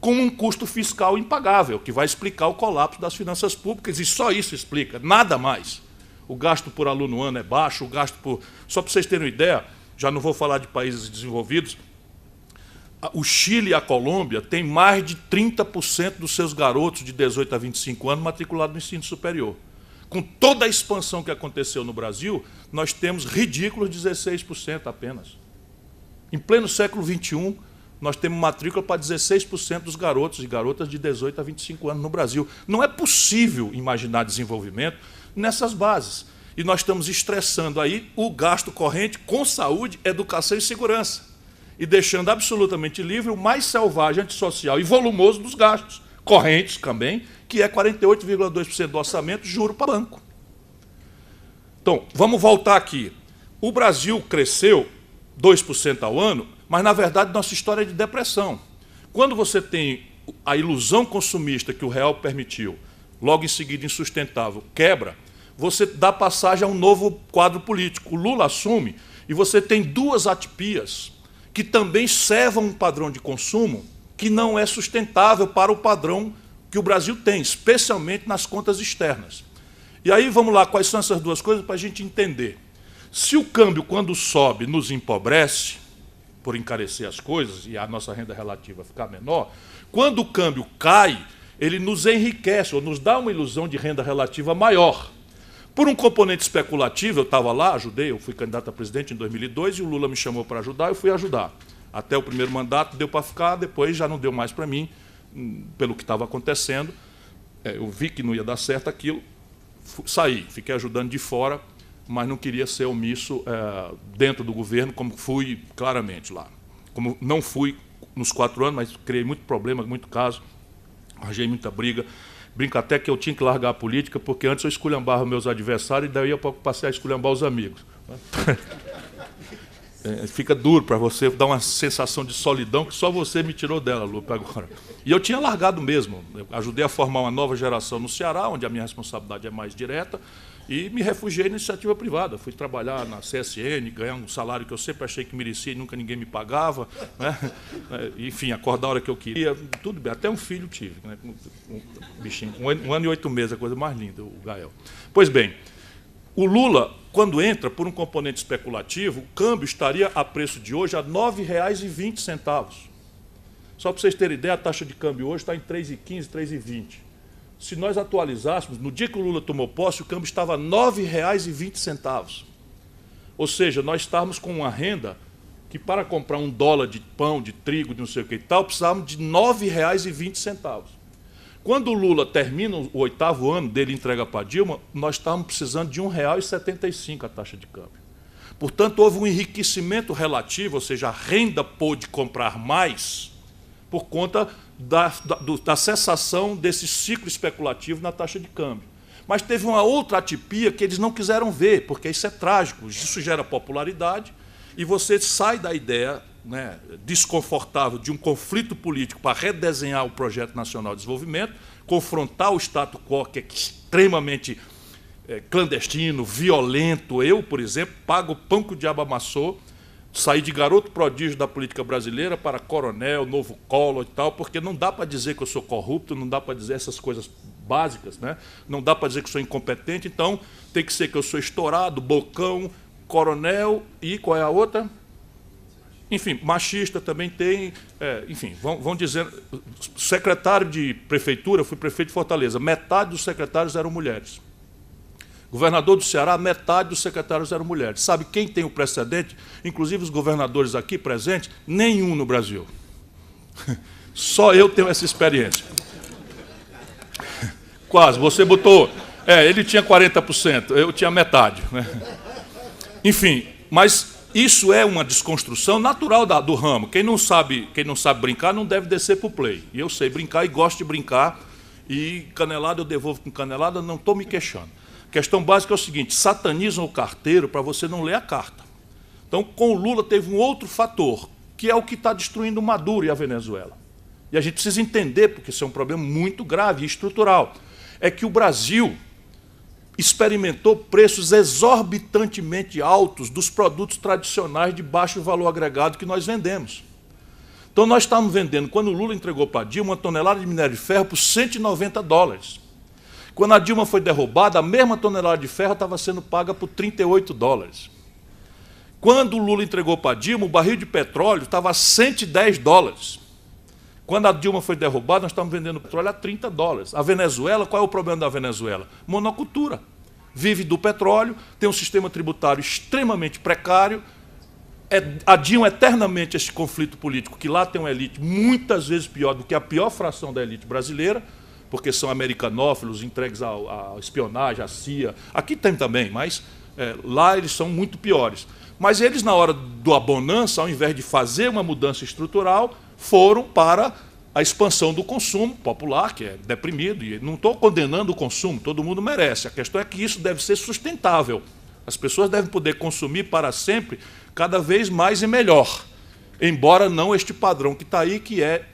com um custo fiscal impagável, que vai explicar o colapso das finanças públicas, e só isso explica, nada mais. O gasto por aluno ano é baixo, o gasto por... Só para vocês terem uma ideia, já não vou falar de países desenvolvidos, o Chile e a Colômbia têm mais de 30% dos seus garotos de 18 a 25 anos matriculados no ensino superior. Com toda a expansão que aconteceu no Brasil, nós temos ridículos 16% apenas. Em pleno século XXI, nós temos matrícula para 16% dos garotos e garotas de 18 a 25 anos no Brasil. Não é possível imaginar desenvolvimento nessas bases. E nós estamos estressando aí o gasto corrente com saúde, educação e segurança. E deixando absolutamente livre o mais selvagem, antissocial e volumoso dos gastos correntes também, que é 48,2% do orçamento, juro para banco. Então, vamos voltar aqui. O Brasil cresceu 2% ao ano, mas, na verdade, nossa história é de depressão. Quando você tem a ilusão consumista que o real permitiu, logo em seguida insustentável, quebra, você dá passagem a um novo quadro político. O Lula assume e você tem 2 atipias que também servam um padrão de consumo que não é sustentável para o padrão que o Brasil tem, especialmente nas contas externas. E aí, vamos lá, quais são essas 2 coisas para a gente entender. Se o câmbio, quando sobe, nos empobrece, por encarecer as coisas e a nossa renda relativa ficar menor, quando o câmbio cai, ele nos enriquece, ou nos dá uma ilusão de renda relativa maior. Por um componente especulativo, eu estava lá, ajudei, eu fui candidato a presidente em 2002, e o Lula me chamou para ajudar, eu fui ajudar. Até o primeiro mandato deu para ficar, depois já não deu mais para mim, pelo que estava acontecendo. Eu vi que não ia dar certo aquilo, saí, fiquei ajudando de fora, mas não queria ser omisso dentro do governo, como fui claramente lá. Como não fui nos 4 anos, mas criei muito problema, muito caso, arranjei muita briga. Brinco até que eu tinha que largar a política, porque antes eu esculhambava meus adversários e daí eu passei a esculhambar os amigos. Fica duro para você, dá uma sensação de solidão que só você me tirou dela, Lupe, agora. E eu tinha largado mesmo. Eu ajudei a formar uma nova geração no Ceará, onde a minha responsabilidade é mais direta, e me refugiei na iniciativa privada. Fui trabalhar na CSN, ganhar um salário que eu sempre achei que merecia e nunca ninguém me pagava. Né? Enfim, acordar a hora que eu queria. Tudo bem, até um filho tive. Né? Um bichinho, 1 ano e 8 meses, a coisa mais linda, o Gael. Pois bem, O Lula, quando entra por um componente especulativo, o câmbio estaria a preço de hoje a R$ 9,20. Só para vocês terem ideia, a taxa de câmbio hoje está em 3,15, 3,20. Se nós atualizássemos, no dia que o Lula tomou posse, o câmbio estava a R$ 9,20. Ou seja, nós estávamos com uma renda que para comprar $1 de pão, de trigo, de não sei o que e tal, precisávamos de R$ 9,20. Quando o Lula termina o 8º ano dele entrega para Dilma, nós estávamos precisando de R$ 1,75 a taxa de câmbio. Portanto, houve um enriquecimento relativo, ou seja, a renda pôde comprar mais por conta da cessação desse ciclo especulativo na taxa de câmbio. Mas teve uma outra atipia que eles não quiseram ver, porque isso é trágico, isso gera popularidade, e você sai da ideia, né, desconfortável de um conflito político para redesenhar o Projeto Nacional de Desenvolvimento, confrontar o status quo, que é extremamente clandestino, violento. Eu, por exemplo, pago o pão que o diabo amassou, saí de garoto prodígio da política brasileira para coronel, novo Collor e tal, porque não dá para dizer que eu sou corrupto, não dá para dizer essas coisas básicas, né? Não dá para dizer que sou incompetente, então tem que ser que eu sou estourado, bocão, coronel e qual é a outra? Enfim, machista também tem, enfim, vão dizer, secretário de prefeitura, fui prefeito de Fortaleza, metade dos secretários eram mulheres. Governador do Ceará, metade dos secretários eram mulheres. Sabe quem tem o precedente? Inclusive os governadores aqui presentes, nenhum no Brasil. Só eu tenho essa experiência. Quase, você botou... ele tinha 40%, eu tinha metade, né? Enfim, mas isso é uma desconstrução natural do ramo. Quem não sabe brincar não deve descer para o play. E eu sei brincar e gosto de brincar. E canelada eu devolvo com canelada, não estou me queixando. A questão básica é o seguinte: satanizam o carteiro para você não ler a carta. Então, com o Lula teve um outro fator, que é o que está destruindo o Maduro e a Venezuela. E a gente precisa entender, porque isso é um problema muito grave e estrutural. É que o Brasil experimentou preços exorbitantemente altos dos produtos tradicionais de baixo valor agregado que nós vendemos. Então, nós estávamos vendendo, quando o Lula entregou para a Dilma, uma tonelada de minério de ferro por $190. Quando a Dilma foi derrubada, a mesma tonelada de ferro estava sendo paga por $38. Quando o Lula entregou para a Dilma, o barril de petróleo estava a $110. Quando a Dilma foi derrubada, nós estamos vendendo petróleo a $30. A Venezuela, qual é o problema da Venezuela? Monocultura. Vive do petróleo, tem um sistema tributário extremamente precário, adiam eternamente esse conflito político, que lá tem uma elite muitas vezes pior do que a pior fração da elite brasileira, porque são americanófilos, entregues à espionagem, à CIA. Aqui tem também, mas lá eles são muito piores. Mas eles, na hora da bonança, ao invés de fazer uma mudança estrutural, foram para a expansão do consumo popular, que é deprimido. E não estou condenando o consumo, todo mundo merece. A questão é que isso deve ser sustentável. As pessoas devem poder consumir para sempre, cada vez mais e melhor. Embora não este padrão que está aí, que é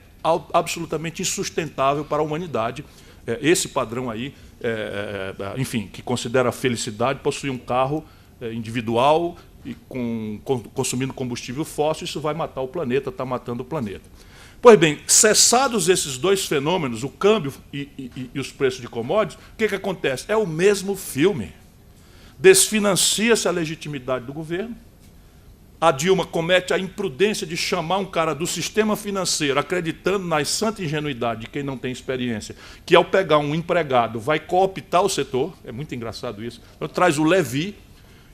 absolutamente insustentável para a humanidade. Esse padrão aí, enfim, que considera a felicidade possuir um carro individual e consumindo combustível fóssil, isso vai matar o planeta, está matando o planeta. Pois bem, cessados esses dois fenômenos, o câmbio e os preços de commodities, o que acontece? É o mesmo filme. Desfinancia-se a legitimidade do governo. A Dilma comete a imprudência de chamar um cara do sistema financeiro, acreditando na santa ingenuidade de quem não tem experiência, que ao pegar um empregado vai cooptar o setor. É muito engraçado isso. Então, traz o Levi,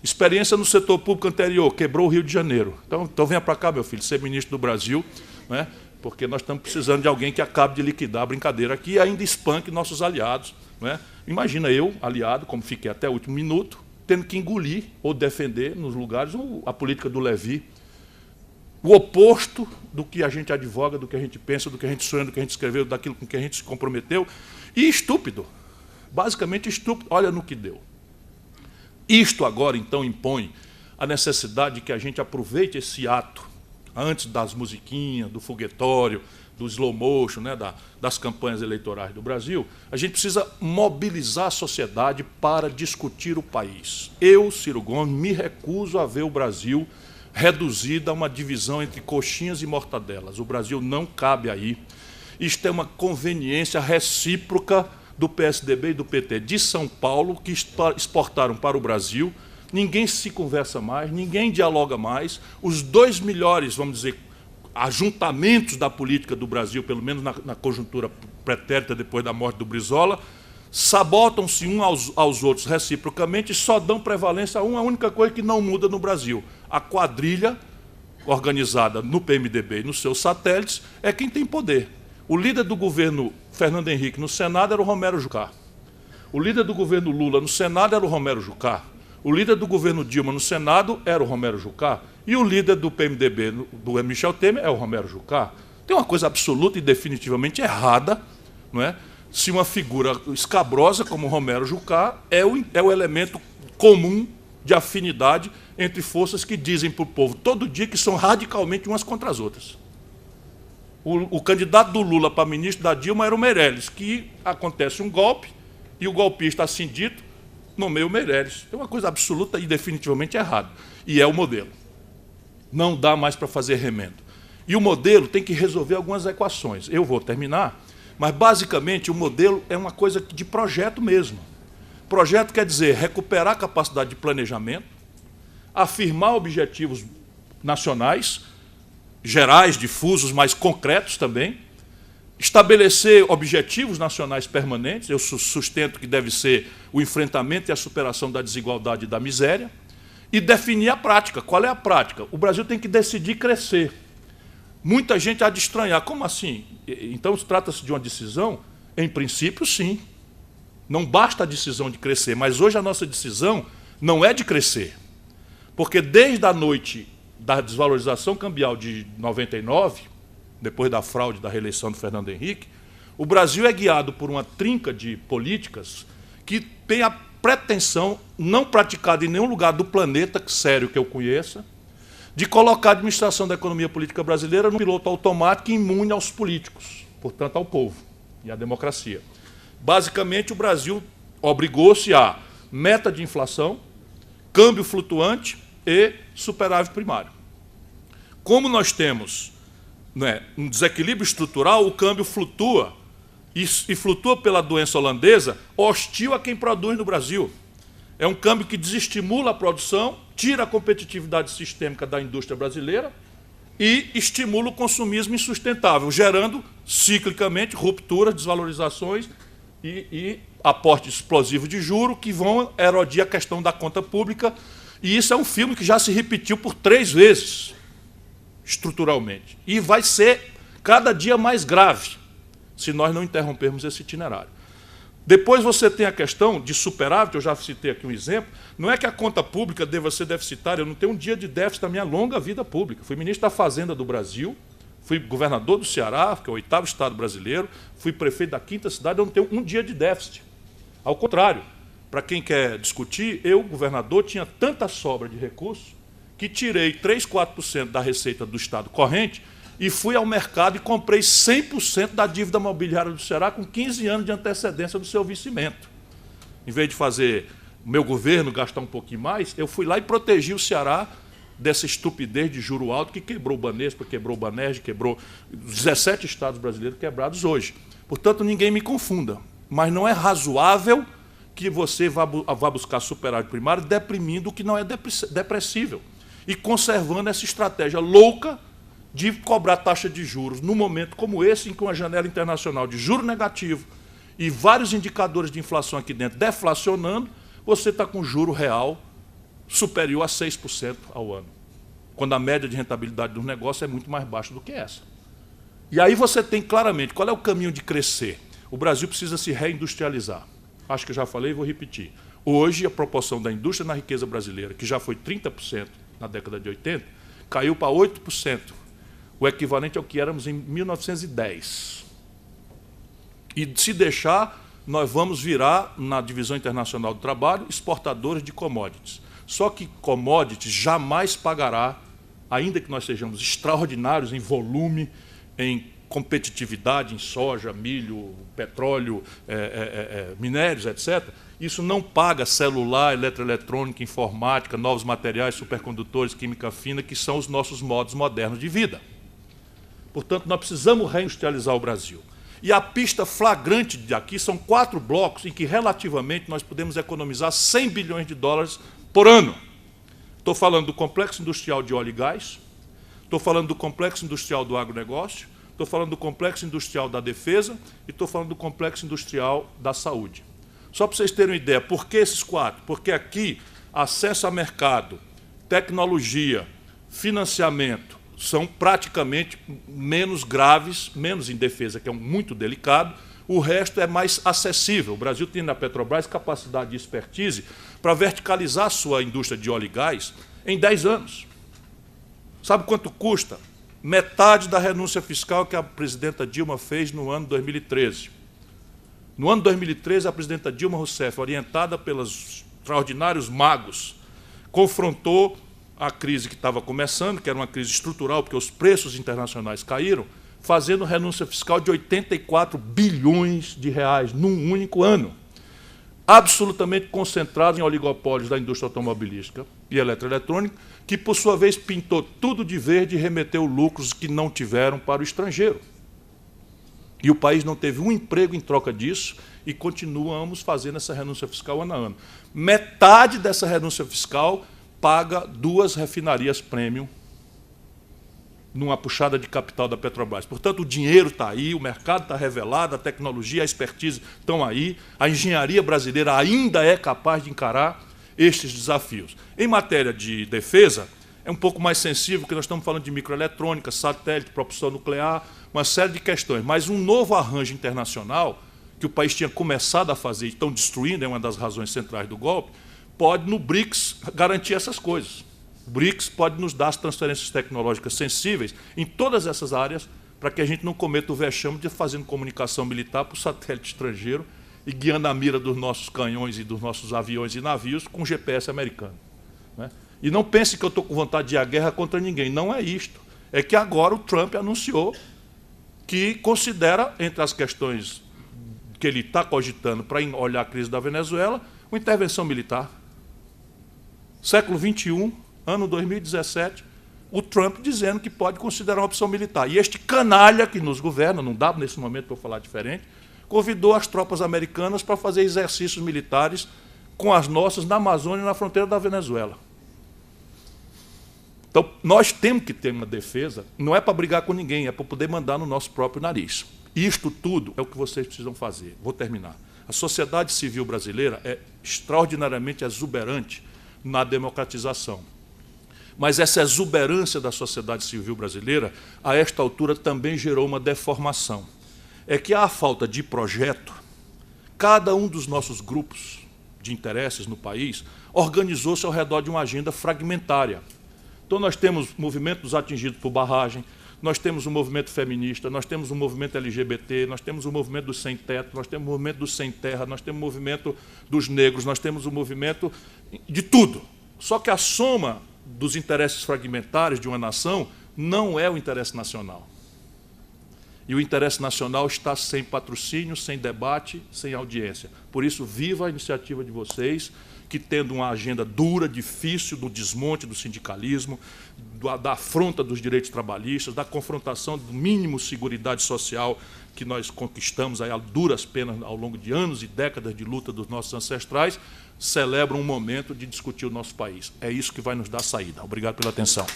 experiência no setor público anterior, quebrou o Rio de Janeiro. Então venha para cá, meu filho, ser ministro do Brasil, né? Porque nós estamos precisando de alguém que acabe de liquidar a brincadeira aqui e ainda espanque nossos aliados, né? Imagina eu, aliado, como fiquei até o último minuto, tendo que engolir ou defender nos lugares a política do Levi, o oposto do que a gente advoga, do que a gente pensa, do que a gente sonha, do que a gente escreveu, daquilo com que a gente se comprometeu, e estúpido, basicamente estúpido. Olha no que deu. Isto agora, então, impõe a necessidade de que a gente aproveite esse ato, antes das musiquinhas, do foguetório, do slow motion, né, das campanhas eleitorais do Brasil, a gente precisa mobilizar a sociedade para discutir o país. Eu, Ciro Gomes, me recuso a ver o Brasil reduzido a uma divisão entre coxinhas e mortadelas. O Brasil não cabe aí. Isto é uma conveniência recíproca do PSDB e do PT de São Paulo, que exportaram para o Brasil. Ninguém se conversa mais, ninguém dialoga mais. Os dois melhores, vamos dizer, ajuntamentos da política do Brasil, pelo menos na conjuntura pretérita depois da morte do Brizola, sabotam-se uns aos outros reciprocamente e só dão prevalência a uma única coisa que não muda no Brasil. A quadrilha organizada no PMDB e nos seus satélites é quem tem poder. O líder do governo Fernando Henrique no Senado era o Romero Jucá. O líder do governo Lula no Senado era o Romero Jucá. O líder do governo Dilma no Senado era o Romero Jucá. E o líder do PMDB, do Michel Temer, é o Romero Jucá. Tem uma coisa absoluta e definitivamente errada, não é? Se uma figura escabrosa como o Romero Jucá é o elemento comum de afinidade entre forças que dizem para o povo todo dia que são radicalmente umas contra as outras. O candidato do Lula para ministro da Dilma era o Meirelles, que acontece um golpe e o golpista assim dito nomeia o Meirelles. É uma coisa absoluta e definitivamente errada. E é o modelo. Não dá mais para fazer remendo. E o modelo tem que resolver algumas equações. Eu vou terminar, mas basicamente o modelo é uma coisa de projeto mesmo. Projeto quer dizer recuperar a capacidade de planejamento, afirmar objetivos nacionais, gerais, difusos, mas concretos também, estabelecer objetivos nacionais permanentes, eu sustento que deve ser o enfrentamento e a superação da desigualdade e da miséria, e definir a prática. Qual é a prática? O Brasil tem que decidir crescer. Muita gente há de estranhar. Como assim? Então, trata-se de uma decisão? Em princípio, sim. Não basta a decisão de crescer, mas hoje a nossa decisão não é de crescer. Porque desde a noite da desvalorização cambial de 99, depois da fraude da reeleição do Fernando Henrique, o Brasil é guiado por uma trinca de políticas que tem a pretensão, não praticada em nenhum lugar do planeta, sério que eu conheça, de colocar a administração da economia política brasileira num piloto automático imune aos políticos, portanto ao povo e à democracia. Basicamente, o Brasil obrigou-se a meta de inflação, câmbio flutuante e superávit primário. Como nós temos um desequilíbrio estrutural, o câmbio flutua, e flutua pela doença holandesa, hostil a quem produz no Brasil. É um câmbio que desestimula a produção, tira a competitividade sistêmica da indústria brasileira e estimula o consumismo insustentável, gerando, ciclicamente, rupturas, desvalorizações e aportes explosivos de juros que vão erodir a questão da conta pública. E isso é um filme que já se repetiu por 3 vezes, estruturalmente. E vai ser cada dia mais grave, se nós não interrompermos esse itinerário. Depois você tem a questão de superávit, eu já citei aqui um exemplo, não é que a conta pública deva ser deficitária, eu não tenho um dia de déficit na minha longa vida pública. Fui ministro da Fazenda do Brasil, fui governador do Ceará, que é o 8º estado brasileiro, fui prefeito da 5ª cidade, eu não tenho um dia de déficit. Ao contrário, para quem quer discutir, eu, governador, tinha tanta sobra de recursos que tirei 3, 4% da receita do estado corrente e fui ao mercado e comprei 100% da dívida mobiliária do Ceará com 15 anos de antecedência do seu vencimento. Em vez de fazer o meu governo gastar um pouquinho mais, eu fui lá e protegi o Ceará dessa estupidez de juro alto que quebrou o Banespa, quebrou o Banerj, quebrou 17 estados brasileiros quebrados hoje. Portanto, ninguém me confunda. Mas não é razoável que você vá buscar superávit primário deprimindo o que não é depressível e conservando essa estratégia louca de cobrar taxa de juros num momento como esse, em que uma janela internacional de juro negativo e vários indicadores de inflação aqui dentro deflacionando, você está com juro real superior a 6% ao ano, quando a média de rentabilidade do negócio é muito mais baixa do que essa. E aí você tem claramente qual é o caminho de crescer. O Brasil precisa se reindustrializar. Acho que eu já falei e vou repetir. Hoje, a proporção da indústria na riqueza brasileira, que já foi 30% na década de 80, caiu para 8%, o equivalente ao que éramos em 1910. E, se deixar, nós vamos virar, na Divisão Internacional do Trabalho, exportadores de commodities. Só que commodities jamais pagará, ainda que nós sejamos extraordinários em volume, em competitividade, em soja, milho, petróleo, minérios, etc., isso não paga celular, eletroeletrônica, informática, novos materiais, supercondutores, química fina, que são os nossos modos modernos de vida. Portanto, nós precisamos reindustrializar o Brasil. E a pista flagrante de aqui são 4 blocos em que, relativamente, nós podemos economizar 100 bilhões de dólares por ano. Estou falando do complexo industrial de óleo e gás, estou falando do complexo industrial do agronegócio, estou falando do complexo industrial da defesa e estou falando do complexo industrial da saúde. Só para vocês terem uma ideia, por que esses 4? Porque aqui, acesso a mercado, tecnologia, financiamento, são praticamente menos graves, menos em defesa, que é muito delicado, o resto é mais acessível. O Brasil tem na Petrobras capacidade de expertise para verticalizar a sua indústria de óleo e gás em 10 anos. Sabe quanto custa? Metade da renúncia fiscal que a presidenta Dilma fez no ano 2013. No ano 2013, a presidenta Dilma Rousseff, orientada pelos extraordinários magos, confrontou a crise que estava começando, que era uma crise estrutural, porque os preços internacionais caíram, fazendo renúncia fiscal de 84 bilhões de reais num único ano, absolutamente concentrados em oligopólios da indústria automobilística e eletroeletrônica, que, por sua vez, pintou tudo de verde e remeteu lucros que não tiveram para o estrangeiro. E o país não teve um emprego em troca disso e continuamos fazendo essa renúncia fiscal ano a ano. Metade dessa renúncia fiscal paga 2 refinarias premium numa puxada de capital da Petrobras. Portanto, o dinheiro está aí, o mercado está revelado, a tecnologia, a expertise estão aí, a engenharia brasileira ainda é capaz de encarar estes desafios. Em matéria de defesa, é um pouco mais sensível, porque nós estamos falando de microeletrônica, satélite, propulsão nuclear, uma série de questões. Mas um novo arranjo internacional, que o país tinha começado a fazer e estão destruindo, é uma das razões centrais do golpe, pode, no BRICS, garantir essas coisas. O BRICS pode nos dar as transferências tecnológicas sensíveis em todas essas áreas, para que a gente não cometa o vexame de fazendo comunicação militar para o satélite estrangeiro e guiando a mira dos nossos canhões e dos nossos aviões e navios com GPS americano. Né? E não pense que eu estou com vontade de ir à guerra contra ninguém. Não é isto. É que agora o Trump anunciou que considera, entre as questões que ele está cogitando para olhar a crise da Venezuela, uma intervenção militar. Século XXI, ano 2017, o Trump dizendo que pode considerar uma opção militar. E este canalha que nos governa, não dá nesse momento para eu falar diferente, convidou as tropas americanas para fazer exercícios militares com as nossas na Amazônia e na fronteira da Venezuela. Então, nós temos que ter uma defesa, não é para brigar com ninguém, é para poder mandar no nosso próprio nariz. Isto tudo é o que vocês precisam fazer. Vou terminar. A sociedade civil brasileira é extraordinariamente exuberante na democratização. Mas essa exuberância da sociedade civil brasileira, a esta altura, também gerou uma deformação. É que, à falta de projeto, cada um dos nossos grupos de interesses no país organizou-se ao redor de uma agenda fragmentária. Então, nós temos movimentos atingidos por barragem, nós temos um movimento feminista, nós temos um movimento LGBT, nós temos um movimento dos sem-teto, nós temos um movimento dos sem-terra, nós temos um movimento dos negros, nós temos um movimento de tudo. Só que a soma dos interesses fragmentários de uma nação não é o interesse nacional. E o interesse nacional está sem patrocínio, sem debate, sem audiência. Por isso, viva a iniciativa de vocês, que tendo uma agenda dura, difícil, do desmonte do sindicalismo, da afronta dos direitos trabalhistas, da confrontação do mínimo seguridade social que nós conquistamos aí a duras penas ao longo de anos e décadas de luta dos nossos ancestrais, celebram um momento de discutir o nosso país. É isso que vai nos dar saída. Obrigado pela atenção.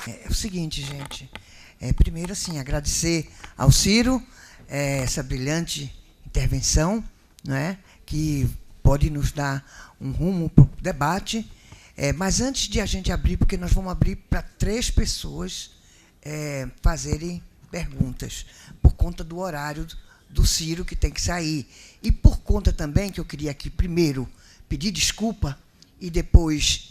É o seguinte, gente. Primeiro, assim, agradecer ao Ciro essa brilhante intervenção, não é? Que pode nos dar um rumo para o debate. Mas antes de a gente abrir, porque nós vamos abrir para 3 pessoas fazerem perguntas, por conta do horário do Ciro, que tem que sair. E por conta também, que eu queria aqui, primeiro, pedir desculpa e depois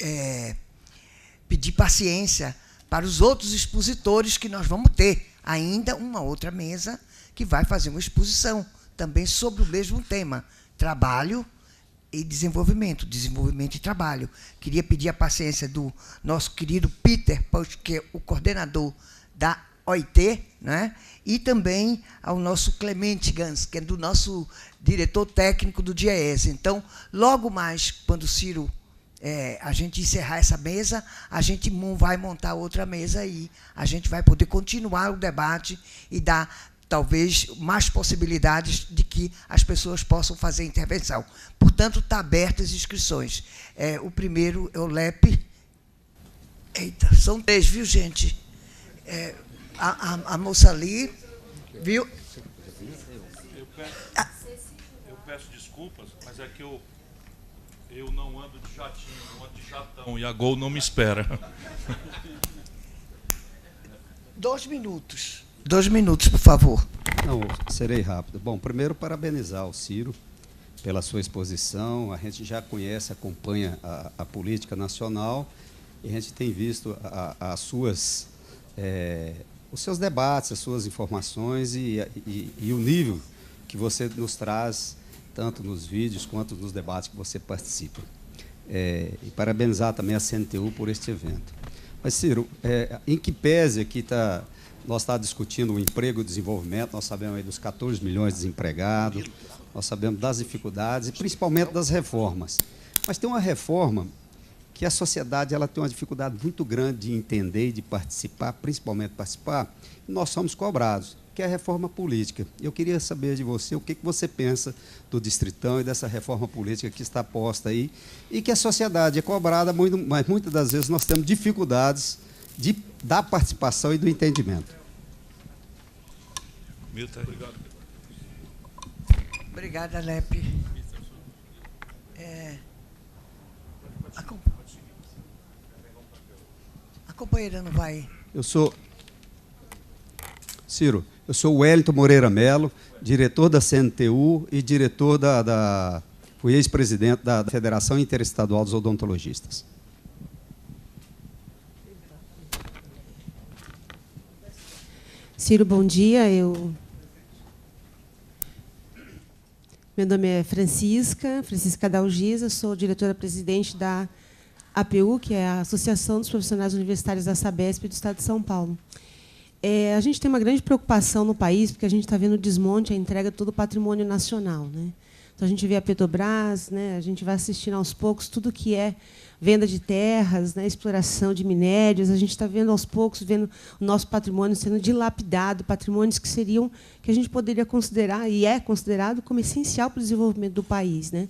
pedir paciência para os outros expositores, que nós vamos ter ainda uma outra mesa que vai fazer uma exposição também sobre o mesmo tema, trabalho e desenvolvimento, desenvolvimento e trabalho. Queria pedir a paciência do nosso querido Peter, que é o coordenador da OIT, né? E também ao nosso Clemente Gans, que é do nosso diretor técnico do DIEESE. Então, logo mais, quando o Ciro, a gente encerrar essa mesa, a gente vai montar outra mesa e a gente vai poder continuar o debate e dar, talvez, mais possibilidades de que as pessoas possam fazer intervenção. Portanto, está abertas as inscrições. O primeiro é o LEP. Eita, são 3, viu, gente? A moça ali, viu? Eu peço desculpas, mas é que eu não ando de jatinho, eu ando de jatão, e a Gol não me espera. 2 minutos. 2 minutos, por favor. Não, serei rápido. Bom, primeiro, parabenizar o Ciro pela sua exposição. A gente já conhece, acompanha a política nacional, e a gente tem visto os seus debates, as suas informações e o nível que você nos traz, tanto nos vídeos quanto nos debates que você participa. E parabenizar também a CNTU por este evento. Mas, Ciro, em que pese aqui nós estamos discutindo o emprego e o desenvolvimento, nós sabemos aí dos 14 milhões de desempregados, nós sabemos das dificuldades e principalmente das reformas. Mas tem uma reforma que a sociedade ela tem uma dificuldade muito grande de entender e de participar, principalmente participar, e nós somos cobrados, que é a reforma política. Eu queria saber de você o que você pensa do Distritão e dessa reforma política que está posta aí, e que a sociedade é cobrada, mas muitas das vezes nós temos dificuldades da participação e do entendimento. Obrigado. Obrigada, Lepe. A companheira não vai... Ciro, eu sou o Wellington Moreira Melo, diretor da CNTU e diretor fui ex-presidente da Federação Interestadual dos Odontologistas. Ciro, bom dia. Meu nome é Francisca Dalgisa, sou diretora-presidente da APU, que é a Associação dos Profissionais Universitários da Sabesp do Estado de São Paulo. A gente tem uma grande preocupação no país, porque a gente está vendo o desmonte, a entrega de todo o patrimônio nacional, né? Então, a gente vê a Petrobras, né? A gente vai assistindo aos poucos tudo que é venda de terras, né? Exploração de minérios, a gente está vendo aos poucos, vendo o nosso patrimônio sendo dilapidado, patrimônios que a gente poderia considerar, e é considerado, como essencial para o desenvolvimento do país, né?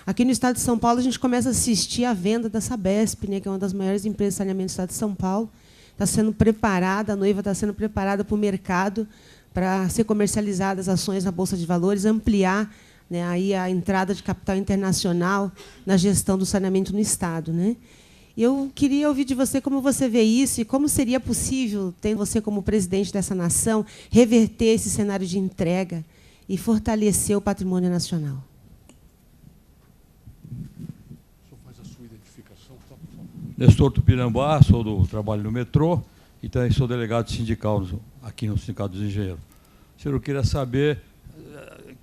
Aqui no Estado de São Paulo, a gente começa a assistir à venda da Sabesp, né? Que é uma das maiores empresas de saneamento do Estado de São Paulo. Está sendo preparada, a noiva está sendo preparada para o mercado, para ser comercializadas as ações na Bolsa de Valores, ampliar, né, aí a entrada de capital internacional na gestão do saneamento no Estado, né? Eu queria ouvir de você como você vê isso e como seria possível, tendo você como presidente dessa nação, reverter esse cenário de entrega e fortalecer o patrimônio nacional. Nestor Tupinambá, sou do trabalho no metrô e também sou delegado sindical aqui no Sindicato dos Engenheiros. Senhor, eu queria saber,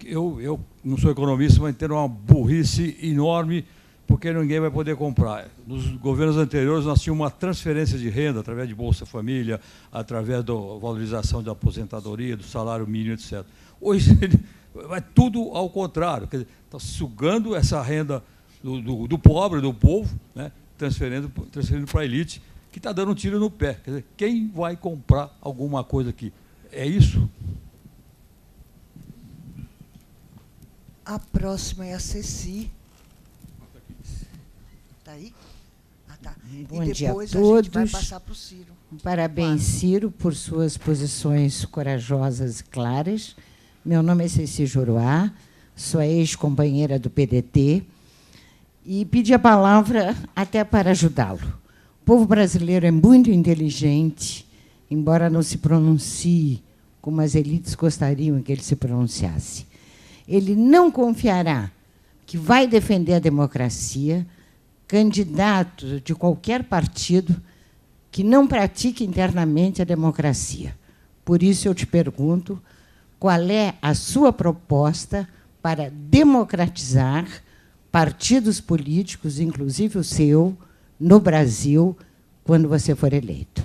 eu não sou economista, mas tenho uma burrice enorme, porque ninguém vai poder comprar. Nos governos anteriores, nós tínhamos uma transferência de renda através de Bolsa Família, através da valorização da aposentadoria, do salário mínimo, etc. Hoje, vai tudo ao contrário. Quer dizer, está sugando essa renda do pobre, do povo, né? Transferindo para a elite, que está dando um tiro no pé. Quer dizer, quem vai comprar alguma coisa aqui? É isso? A próxima é a Ceci. Está aí? Ah, tá. Bom e dia a depois todos. A gente vai passar para o Ciro. Parabéns, Ciro, por suas posições corajosas e claras. Meu nome é Ceci Juruá, sou ex-companheira do PDT, e pedi a palavra até para ajudá-lo. O povo brasileiro é muito inteligente, embora não se pronuncie como as elites gostariam que ele se pronunciasse. Ele não confiará que vai defender a democracia candidato de qualquer partido que não pratique internamente a democracia. Por isso, eu te pergunto, qual é a sua proposta para democratizar partidos políticos, inclusive o seu, no Brasil, quando você for eleito?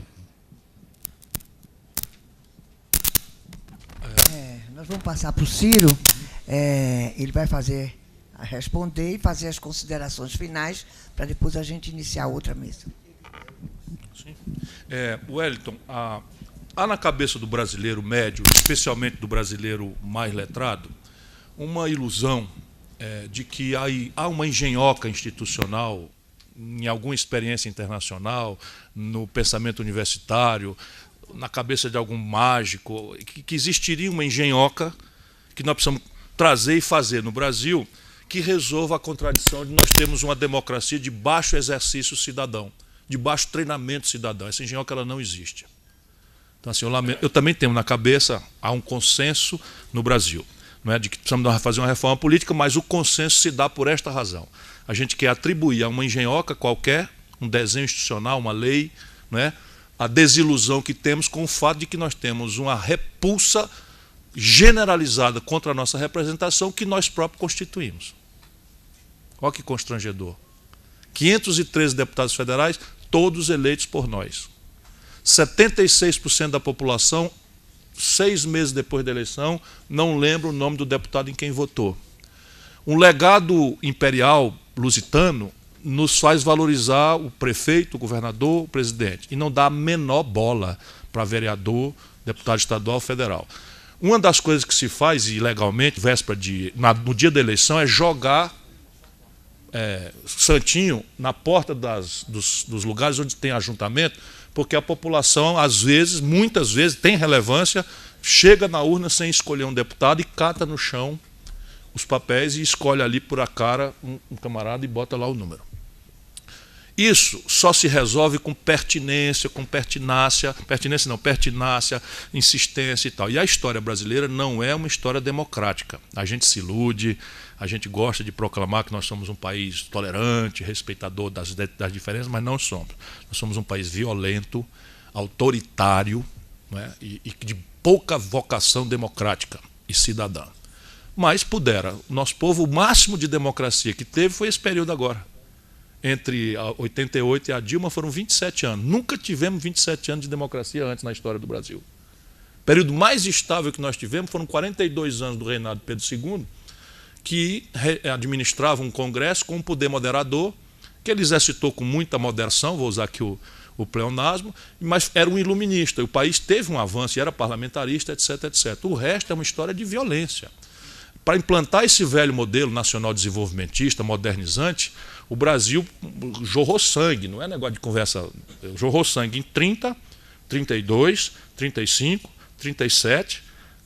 vamos passar para o Ciro. Ele vai responder e fazer as considerações finais, para depois a gente iniciar outra mesa. Sim. Wellington, há na cabeça do brasileiro médio, especialmente do brasileiro mais letrado, uma ilusão de que há uma engenhoca institucional em alguma experiência internacional, no pensamento universitário, na cabeça de algum mágico, que existiria uma engenhoca que nós precisamos trazer e fazer no Brasil, que resolva a contradição de nós termos uma democracia de baixo exercício cidadão, de baixo treinamento cidadão. Essa engenhoca ela não existe. Então, assim, eu também tenho na cabeça, há um consenso no Brasil, não é, de que precisamos fazer uma reforma política, mas o consenso se dá por esta razão. A gente quer atribuir a uma engenhoca qualquer, um desenho institucional, uma lei, não é, a desilusão que temos com o fato de que nós temos uma repulsa generalizada contra a nossa representação que nós próprios constituímos. Olha que constrangedor. 513 deputados federais, todos eleitos por nós. 76% da população, 6 meses depois da eleição, não lembra o nome do deputado em quem votou. Um legado imperial lusitano nos faz valorizar o prefeito, o governador, o presidente, e não dá a menor bola para vereador, deputado estadual, federal. Uma das coisas que se faz ilegalmente, no dia da eleição, é jogar santinho na porta dos lugares onde tem ajuntamento, porque a população, às vezes, muitas vezes, tem relevância, chega na urna sem escolher um deputado e cata no chão os papéis e escolhe ali por a cara um camarada e bota lá o número. Isso só se resolve com pertinácia, insistência e tal. E a história brasileira não é uma história democrática. A gente se ilude, a gente gosta de proclamar que nós somos um país tolerante, respeitador das diferenças, mas não somos. Nós somos um país violento, autoritário, não é? e de pouca vocação democrática e cidadã. Mas pudera. O nosso povo, o máximo de democracia que teve foi esse período agora. Entre 88 e a Dilma foram 27 anos. Nunca tivemos 27 anos de democracia antes na história do Brasil. O período mais estável que nós tivemos foram 42 anos do reinado de Pedro II, que administrava um congresso com um poder moderador, que ele exercitou com muita moderação, vou usar aqui o pleonasmo, mas era um iluminista. O país teve um avanço e era parlamentarista, etc, etc. O resto é uma história de violência. Para implantar esse velho modelo nacional desenvolvimentista, modernizante, o Brasil jorrou sangue, não é negócio de conversa, jorrou sangue em 30, 32, 35, 37,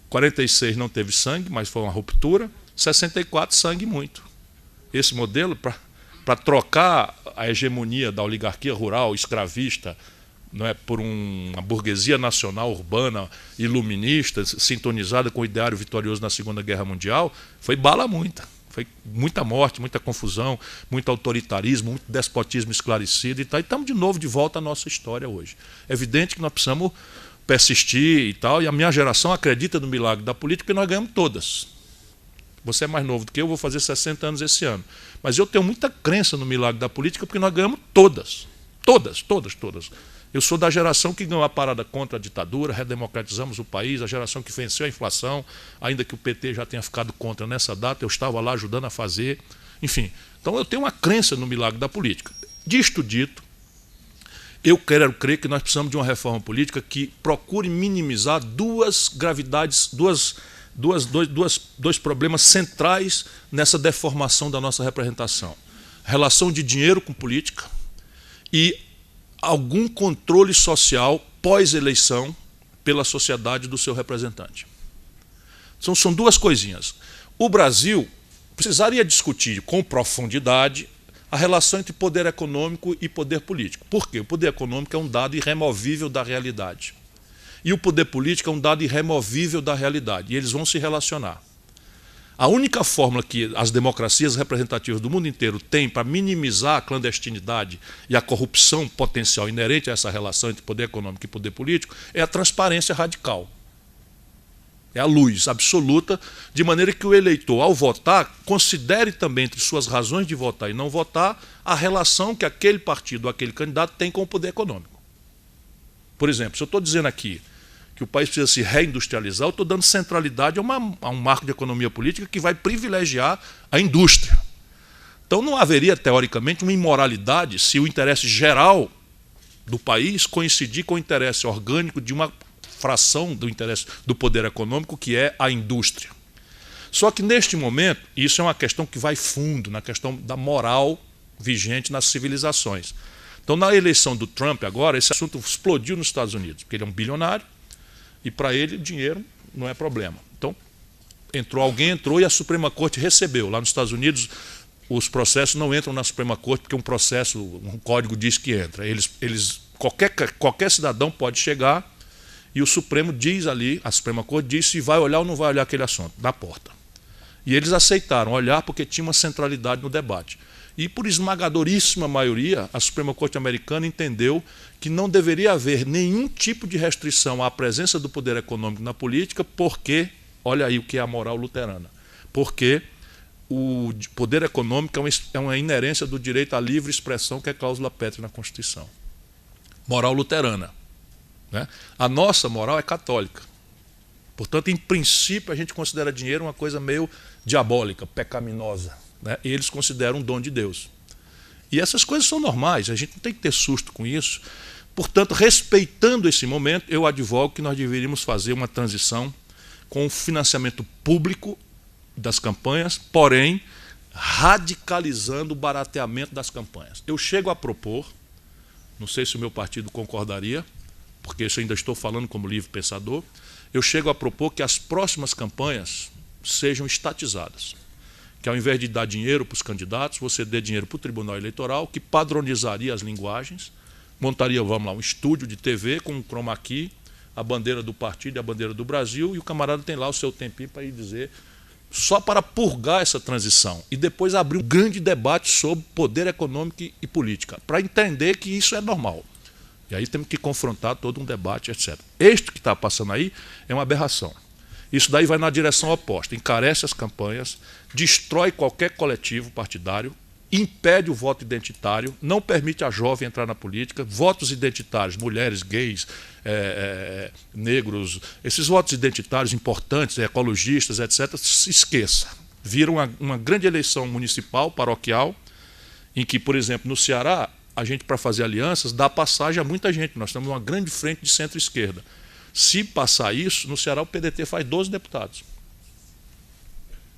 46 não teve sangue, mas foi uma ruptura, 64 sangue muito. Esse modelo, para trocar a hegemonia da oligarquia rural escravista, não é, por uma burguesia nacional urbana iluminista, sintonizada com o ideário vitorioso na Segunda Guerra Mundial, foi bala muita. Foi muita morte, muita confusão, muito autoritarismo, muito despotismo esclarecido e tal. E estamos de novo de volta à nossa história hoje. É evidente que nós precisamos persistir e tal, e a minha geração acredita no milagre da política porque nós ganhamos todas. Você é mais novo do que eu, vou fazer 60 anos esse ano. Mas eu tenho muita crença no milagre da política porque nós ganhamos todas. Todas, todas, todas. Eu sou da geração que ganhou a parada contra a ditadura, redemocratizamos o país, a geração que venceu a inflação, ainda que o PT já tenha ficado contra nessa data, eu estava lá ajudando a fazer. Enfim, então eu tenho uma crença no milagre da política. Disto dito, eu quero crer que nós precisamos de uma reforma política que procure minimizar duas gravidades, dois problemas centrais nessa deformação da nossa representação. Relação de dinheiro com política e algum controle social pós-eleição pela sociedade do seu representante. São duas coisinhas. O Brasil precisaria discutir com profundidade a relação entre poder econômico e poder político. Por quê? O poder econômico é um dado irremovível da realidade. E o poder político é um dado irremovível da realidade. E eles vão se relacionar. A única fórmula que as democracias representativas do mundo inteiro têm para minimizar a clandestinidade e a corrupção potencial inerente a essa relação entre poder econômico e poder político é a transparência radical. É a luz absoluta, de maneira que o eleitor, ao votar, considere também entre suas razões de votar e não votar a relação que aquele partido ou aquele candidato tem com o poder econômico. Por exemplo, se eu estou dizendo aqui que o país precisa se reindustrializar, eu estou dando centralidade a um marco de economia política que vai privilegiar a indústria. Então não haveria, teoricamente, uma imoralidade se o interesse geral do país coincidir com o interesse orgânico de uma fração do interesse do poder econômico, que é a indústria. Só que, neste momento, isso é uma questão que vai fundo na questão da moral vigente nas civilizações. Então, na eleição do Trump agora, esse assunto explodiu nos Estados Unidos, porque ele é um bilionário e, para ele, o dinheiro não é problema. Então, alguém entrou e a Suprema Corte recebeu. Lá nos Estados Unidos, os processos não entram na Suprema Corte porque um código diz que entra. Qualquer cidadão pode chegar e o Supremo diz ali, a Suprema Corte diz se vai olhar ou não vai olhar aquele assunto, na porta. E eles aceitaram olhar porque tinha uma centralidade no debate. E, por esmagadoríssima maioria, a Suprema Corte americana entendeu que não deveria haver nenhum tipo de restrição à presença do poder econômico na política, porque, olha aí o que é a moral luterana, porque o poder econômico é uma inerência do direito à livre expressão, que é cláusula pétrea na Constituição. Moral luterana. Né? A nossa moral é católica. Portanto, em princípio, a gente considera dinheiro uma coisa meio diabólica, pecaminosa. Né? E eles consideram um dom de Deus. E essas coisas são normais, a gente não tem que ter susto com isso. Portanto, respeitando esse momento, eu advogo que nós deveríamos fazer uma transição com o financiamento público das campanhas, porém, radicalizando o barateamento das campanhas. Eu chego a propor, não sei se o meu partido concordaria, porque isso eu ainda estou falando como livre pensador, eu chego a propor que as próximas campanhas sejam estatizadas. Que ao invés de dar dinheiro para os candidatos, você dê dinheiro para o Tribunal Eleitoral, que padronizaria as linguagens, montaria, vamos lá, um estúdio de TV com um chroma key, a bandeira do partido e a bandeira do Brasil, e o camarada tem lá o seu tempinho para ir dizer, só para purgar essa transição. E depois abrir um grande debate sobre poder econômico e política, para entender que isso é normal. E aí temos que confrontar todo um debate, etc. Este que está passando aí é uma aberração. Isso daí vai na direção oposta, encarece as campanhas, destrói qualquer coletivo partidário, impede o voto identitário, não permite a jovem entrar na política, votos identitários, mulheres, gays, negros, esses votos identitários importantes, ecologistas, etc., se esqueça. Vira uma grande eleição municipal, paroquial, em que, por exemplo, no Ceará, a gente, para fazer alianças, dá passagem a muita gente. Nós temos uma grande frente de centro-esquerda. Se passar isso, no Ceará o PDT faz 12 deputados.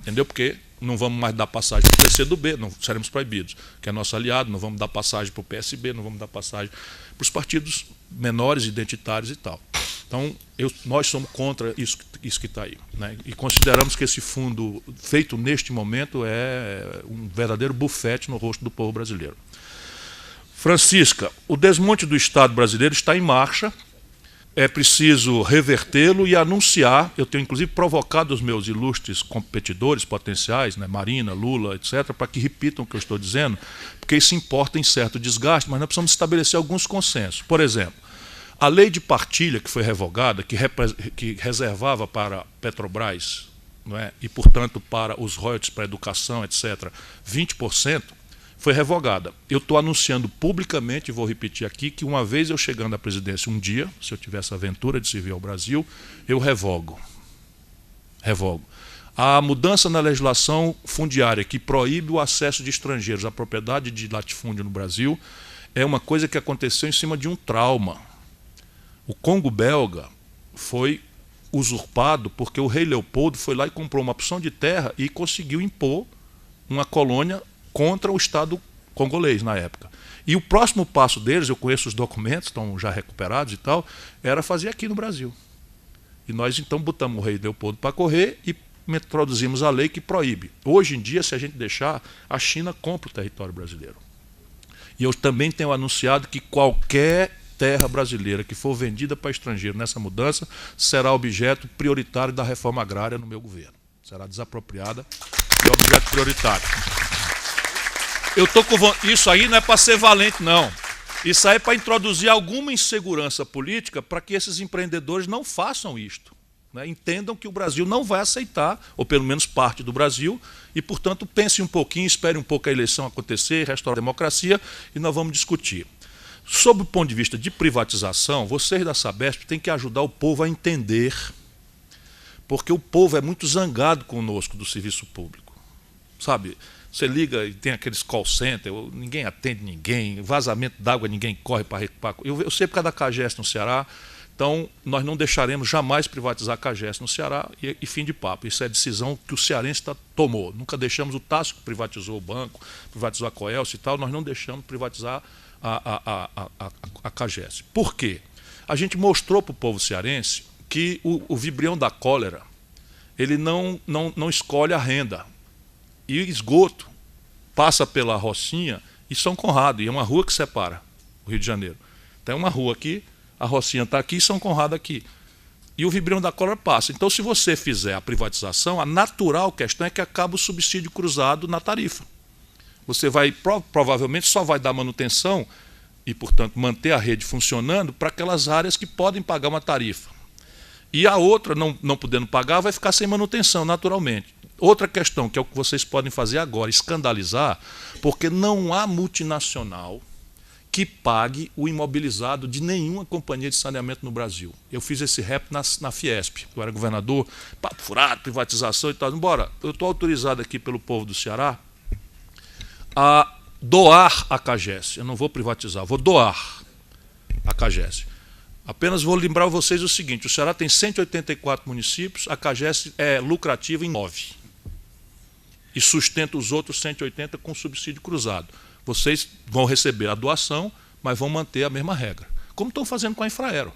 Entendeu? Porque não vamos mais dar passagem para o PCdoB, não seremos proibidos, que é nosso aliado, não vamos dar passagem para o PSB, não vamos dar passagem para os partidos menores, identitários e tal. Então, nós somos contra isso que está aí. Né? E consideramos que esse fundo feito neste momento é um verdadeiro bufete no rosto do povo brasileiro. Francisca, o desmonte do Estado brasileiro está em marcha, é preciso revertê-lo e anunciar, eu tenho inclusive provocado os meus ilustres competidores potenciais, né, Marina, Lula, etc., para que repitam o que eu estou dizendo, porque isso importa em certo desgaste, mas nós precisamos estabelecer alguns consensos. Por exemplo, a lei de partilha que foi revogada, que reservava para Petrobras, não é, e, portanto, para os royalties para a educação, etc., 20%, foi revogada. Eu estou anunciando publicamente, e vou repetir aqui, que uma vez eu chegando à presidência, um dia, se eu tivesse a aventura de servir ao Brasil, eu revogo. Revogo. A mudança na legislação fundiária que proíbe o acesso de estrangeiros à propriedade de latifúndio no Brasil é uma coisa que aconteceu em cima de um trauma. O Congo belga foi usurpado porque o rei Leopoldo foi lá e comprou uma porção de terra e conseguiu impor uma colônia contra o Estado congolês na época. E o próximo passo deles, eu conheço os documentos, estão já recuperados e tal, era fazer aqui no Brasil. E nós então botamos o rei Leopoldo para correr e introduzimos a lei que proíbe. Hoje em dia, se a gente deixar, a China compra o território brasileiro. E eu também tenho anunciado que qualquer terra brasileira que for vendida para estrangeiro nessa mudança será objeto prioritário da reforma agrária no meu governo. Será desapropriada e objeto prioritário. Eu tô com isso aí não é para ser valente, não. Isso aí é para introduzir alguma insegurança política para que esses empreendedores não façam isto. Né? Entendam que o Brasil não vai aceitar, ou pelo menos parte do Brasil, e, portanto, pense um pouquinho, espere um pouco a eleição acontecer, restaurar a democracia, e nós vamos discutir. sob o ponto de vista de privatização, vocês da Sabesp têm que ajudar o povo a entender, porque o povo é muito zangado conosco do serviço público. Sabe, você liga e tem aqueles call center, ninguém atende ninguém, vazamento d'água, ninguém corre para recuperar. Eu sei por causa da CAGES no Ceará, então nós não deixaremos jamais privatizar a CAGES no Ceará e fim de papo. Isso é decisão que o cearense tomou. Nunca deixamos o Tássio, que privatizou o banco, privatizou a Coelce e tal, nós não deixamos privatizar a CAGES. Por quê? A gente mostrou para o povo cearense que o vibrião da cólera, ele não escolhe a renda. E esgoto passa pela Rocinha e São Conrado, e é uma rua que separa o Rio de Janeiro. Tem uma rua aqui, a Rocinha está aqui e São Conrado aqui. E o vibrião da cólera passa. Então, se você fizer a privatização, a natural questão é que acaba o subsídio cruzado na tarifa. Você vai, provavelmente, só vai dar manutenção e, portanto, manter a rede funcionando para aquelas áreas que podem pagar uma tarifa. E a outra, não podendo pagar, vai ficar sem manutenção, naturalmente. Outra questão, que é o que vocês podem fazer agora, escandalizar, porque não há multinacional que pague o imobilizado de nenhuma companhia de saneamento no Brasil. Eu fiz esse rap na Fiesp, eu era governador, papo furado, privatização e tal. Embora, eu estou autorizado aqui pelo povo do Ceará a doar a CAGES. Eu não vou privatizar, vou doar a CAGES. Apenas vou lembrar a vocês o seguinte, o Ceará tem 184 municípios, a CAGES é lucrativa em 9. E sustenta os outros 180 com subsídio cruzado. Vocês vão receber a doação, mas vão manter a mesma regra. Como estão fazendo com a Infraero.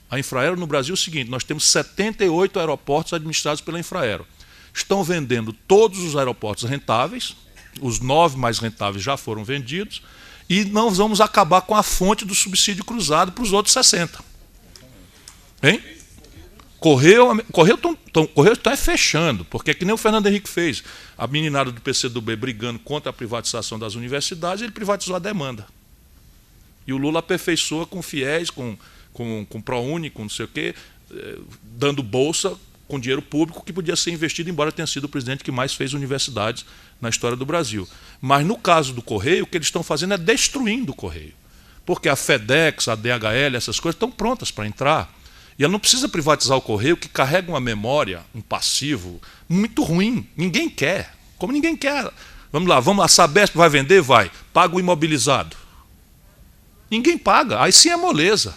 A Infraero no Brasil é o seguinte, nós temos 78 aeroportos administrados pela Infraero. Estão vendendo todos os aeroportos rentáveis, os 9 mais rentáveis já foram vendidos, e não vamos acabar com a fonte do subsídio cruzado para os outros 60. Hein? Correio está fechando, porque é que nem o Fernando Henrique fez. A meninada do PCdoB brigando contra a privatização das universidades, ele privatizou a demanda. E o Lula aperfeiçoa com fiéis, com ProUni, com não sei o quê, dando bolsa com dinheiro público que podia ser investido, embora tenha sido o presidente que mais fez universidades na história do Brasil. Mas no caso do Correio, o que eles estão fazendo é destruindo o Correio. Porque a FedEx, a DHL, essas coisas estão prontas para entrar. E ela não precisa privatizar o Correio, que carrega uma memória, um passivo, muito ruim. Ninguém quer. Como ninguém quer. Vamos lá, a Sabesp vai vender? Vai. Paga o imobilizado. Ninguém paga. Aí sim é moleza.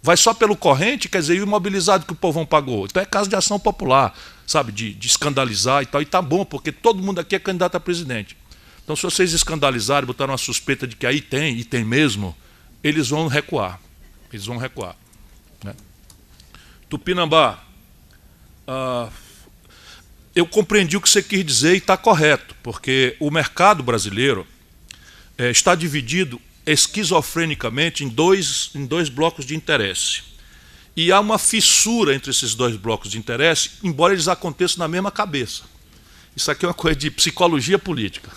Vai só pelo corrente, quer dizer, e o imobilizado que o povão pagou. Então é caso de ação popular, sabe, de escandalizar e tal. E tá bom, porque todo mundo aqui é candidato a presidente. Então, se vocês escandalizarem, botaram uma suspeita de que aí tem, e tem mesmo, eles vão recuar. Eles vão recuar. Né? Tupinambá, eu compreendi o que você quis dizer e está correto, porque o mercado brasileiro está dividido esquizofrenicamente em dois blocos de interesse. E há uma fissura entre esses dois blocos de interesse, embora eles aconteçam na mesma cabeça. Isso aqui é uma coisa de psicologia política.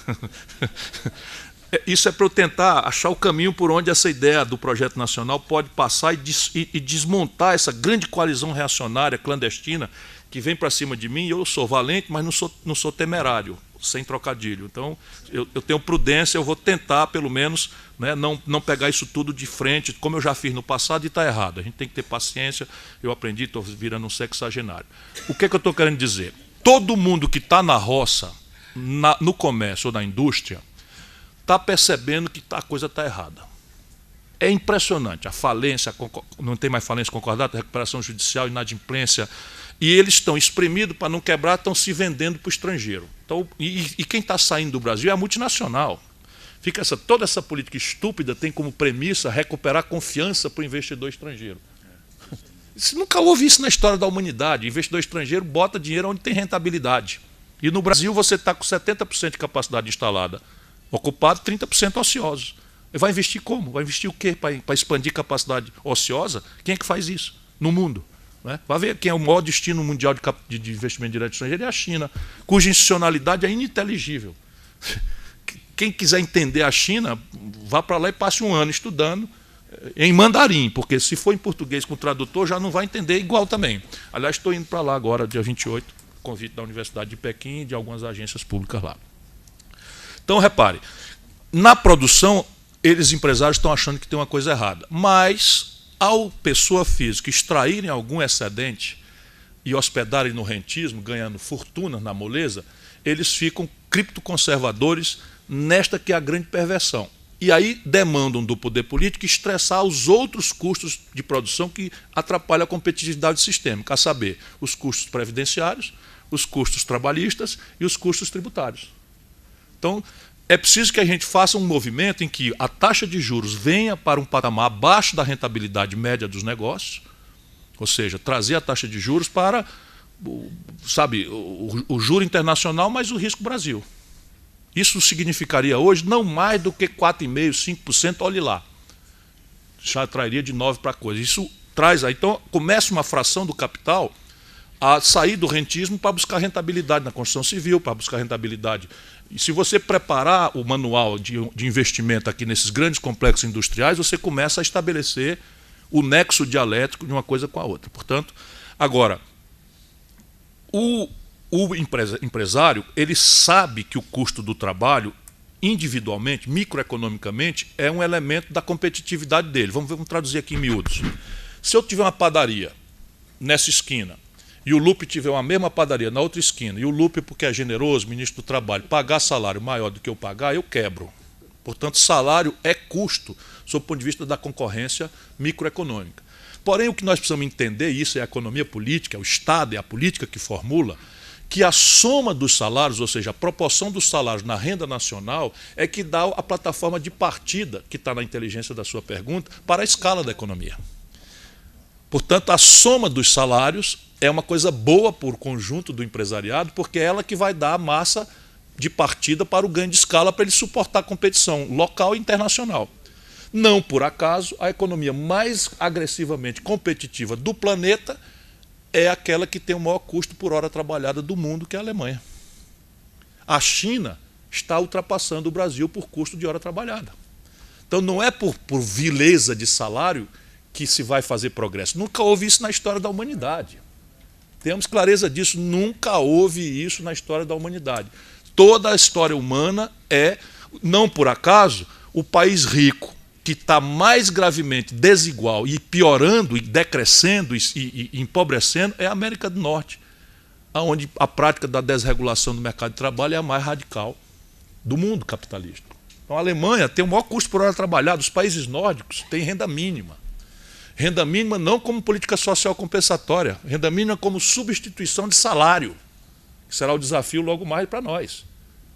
Isso é para eu tentar achar o caminho por onde essa ideia do projeto nacional pode passar e desmontar essa grande coalizão reacionária, clandestina, que vem para cima de mim. Eu sou valente, mas não sou temerário, sem trocadilho. Então, eu tenho prudência, eu vou tentar, pelo menos, né, não pegar isso tudo de frente, como eu já fiz no passado, e está errado. A gente tem que ter paciência. Eu aprendi, estou virando um sexagenário. O que é que eu estou querendo dizer? Todo mundo que está na roça, no comércio ou na indústria, está percebendo que a coisa está errada. É impressionante. A falência, não tem mais falência concordata, recuperação judicial, inadimplência. E eles estão espremidos para não quebrar, estão se vendendo para o estrangeiro. Então, e quem está saindo do Brasil é a multinacional. Fica toda essa política estúpida tem como premissa recuperar confiança para o investidor estrangeiro. Você nunca houve isso na história da humanidade. O investidor estrangeiro bota dinheiro onde tem rentabilidade. E no Brasil você está com 70% de capacidade instalada ocupado, 30% ociosos. Vai investir como? Vai investir o quê para expandir capacidade ociosa? Quem é que faz isso no mundo? Né? Vai ver quem é o maior destino mundial de investimento direto estrangeiro é a China, cuja institucionalidade é ininteligível. Quem quiser entender a China, vá para lá e passe um ano estudando em mandarim, porque se for em português com tradutor, já não vai entender igual também. Aliás, estou indo para lá agora, dia 28, convite da Universidade de Pequim e de algumas agências públicas lá. Então, repare, na produção, eles, empresários, estão achando que tem uma coisa errada. Mas, ao pessoa física extraírem algum excedente e hospedarem no rentismo, ganhando fortuna na moleza, eles ficam criptoconservadores nesta que é a grande perversão. E aí demandam do poder político estressar os outros custos de produção que atrapalham a competitividade sistêmica, a saber, os custos previdenciários, os custos trabalhistas e os custos tributários. Então, é preciso que a gente faça um movimento em que a taxa de juros venha para um patamar abaixo da rentabilidade média dos negócios, ou seja, trazer a taxa de juros para, sabe, o juro internacional mais o risco Brasil. Isso significaria hoje não mais do que 4,5%, 5%, olhe lá. Já trairia de 9% para a coisa. Isso traz aí. Então, começa uma fração do capital a sair do rentismo para buscar rentabilidade na construção civil, para buscar rentabilidade. E se você preparar o manual de investimento aqui nesses grandes complexos industriais, você começa a estabelecer o nexo dialético de uma coisa com a outra. Portanto, agora, o empresário, ele sabe que o custo do trabalho, individualmente, microeconomicamente, é um elemento da competitividade dele. Vamos traduzir aqui em miúdos. Se eu tiver uma padaria nessa esquina e o Lupe tiver uma mesma padaria na outra esquina, e o Lupe, porque é generoso, ministro do Trabalho, pagar salário maior do que eu pagar, eu quebro. Portanto, salário é custo, sob o ponto de vista da concorrência microeconômica. Porém, o que nós precisamos entender, e isso é a economia política, é o Estado, é a política que formula, que a soma dos salários, ou seja, a proporção dos salários na renda nacional, é que dá a plataforma de partida, que está na inteligência da sua pergunta, para a escala da economia. Portanto, a soma dos salários é uma coisa boa para o conjunto do empresariado, porque é ela que vai dar a massa de partida para o ganho de escala, para ele suportar a competição local e internacional. Não por acaso, a economia mais agressivamente competitiva do planeta é aquela que tem o maior custo por hora trabalhada do mundo, que é a Alemanha. A China está ultrapassando o Brasil por custo de hora trabalhada. Então não é por vileza de salário que se vai fazer progresso. Nunca houve isso na história da humanidade. Temos clareza disso, nunca houve isso na história da humanidade. Toda a história humana é, não por acaso, o país rico, que está mais gravemente desigual e piorando, e decrescendo e empobrecendo, é a América do Norte, onde a prática da desregulação do mercado de trabalho é a mais radical do mundo capitalista. Então, a Alemanha tem o maior custo por hora trabalhada, os países nórdicos têm renda mínima. Renda mínima não como política social compensatória, renda mínima como substituição de salário, que será o desafio logo mais para nós.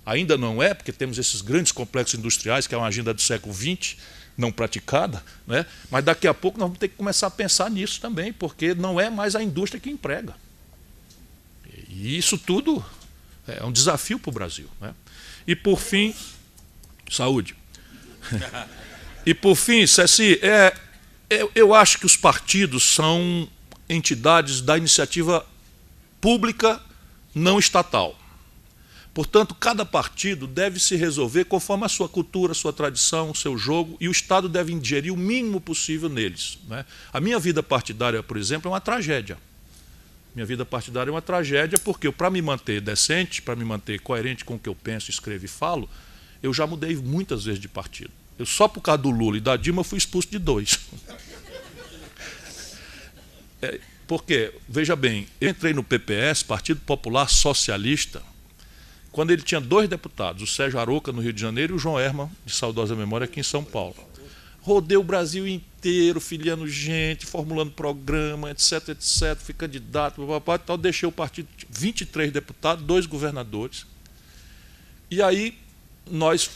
Ainda não é, porque temos esses grandes complexos industriais, que é uma agenda do século XX, não praticada, né? Mas daqui a pouco nós vamos ter que começar a pensar nisso também, porque não é mais a indústria que emprega. E isso tudo é um desafio para o Brasil, né? E por fim, saúde. E por fim, Ceci, eu acho que os partidos são entidades da iniciativa pública não estatal. Portanto, cada partido deve se resolver conforme a sua cultura, a sua tradição, o seu jogo, e o Estado deve ingerir o mínimo possível neles, né? A minha vida partidária, por exemplo, é uma tragédia. Minha vida partidária é uma tragédia porque, para me manter decente, para me manter coerente com o que eu penso, escrevo e falo, eu já mudei muitas vezes de partido. Eu só por causa do Lula e da Dilma fui expulso de 2. Porque, veja bem, eu entrei no PPS, Partido Popular Socialista, quando ele tinha 2 deputados, o Sérgio Aroca, no Rio de Janeiro, e o João Herman, de saudosa memória, aqui em São Paulo. Rodei o Brasil inteiro, filiando gente, formulando programa, etc, etc, fui candidato, tal, deixei o partido, 23 deputados, 2 governadores. E aí,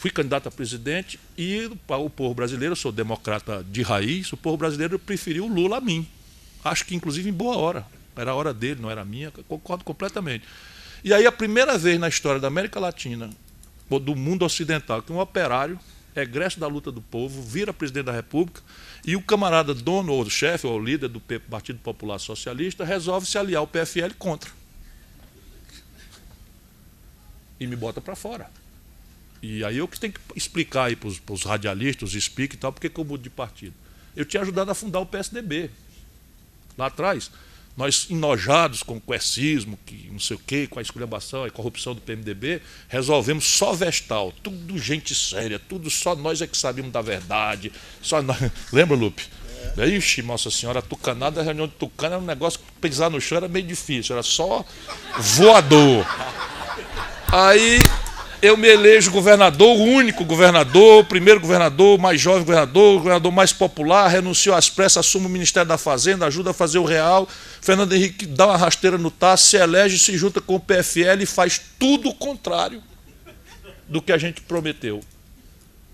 fui candidato a presidente, e o povo brasileiro, eu sou democrata de raiz, o povo brasileiro preferiu o Lula a mim. Acho que, inclusive, em boa hora. Era a hora dele, não era a minha, concordo completamente. E aí, a primeira vez na história da América Latina, do mundo ocidental, que um operário, egresso da luta do povo, vira presidente da República, e o camarada dono, ou chefe, ou líder do Partido Popular Socialista, resolve se aliar ao PFL contra. E me bota para fora. E aí eu que tenho que explicar aí para os radialistas, os speakers e tal, porque eu mudo de partido. Eu tinha ajudado a fundar o PSDB, lá atrás. Nós, enojados com o coercismo, que não sei o quê, com a esculhambação, a corrupção do PMDB, resolvemos só Vestal, tudo gente séria, tudo só nós é que sabíamos da verdade. Só nós. Lembra, Lupe? Ixi, Nossa Senhora, a tucanada, a reunião de tucana era um negócio que pisar no chão era meio difícil, era só voador. Aí eu me elejo governador, o único governador, o primeiro governador, o mais jovem governador, o governador mais popular, renuncio às pressas, assumo o Ministério da Fazenda, ajuda a fazer o real. Fernando Henrique dá uma rasteira no taço, se elege, se junta com o PFL e faz tudo o contrário do que a gente prometeu.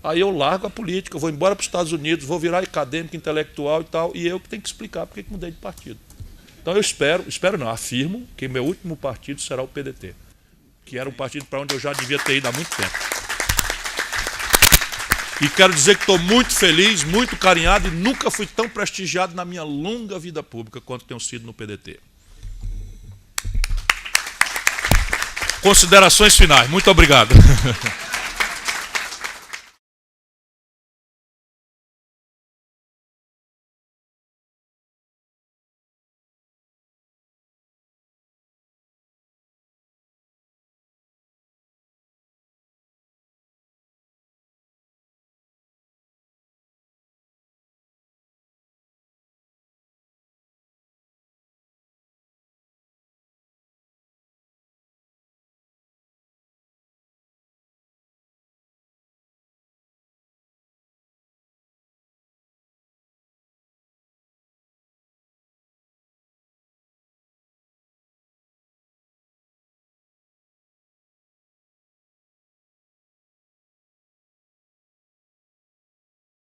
Aí eu largo a política, vou embora para os Estados Unidos, vou virar acadêmico, intelectual e tal, e eu que tenho que explicar porque que mudei de partido. Então eu espero não, afirmo que meu último partido será o PDT, que era um partido para onde eu já devia ter ido há muito tempo. E quero dizer que estou muito feliz, muito carinhado e nunca fui tão prestigiado na minha longa vida pública quanto tenho sido no PDT. Considerações finais. Muito obrigado.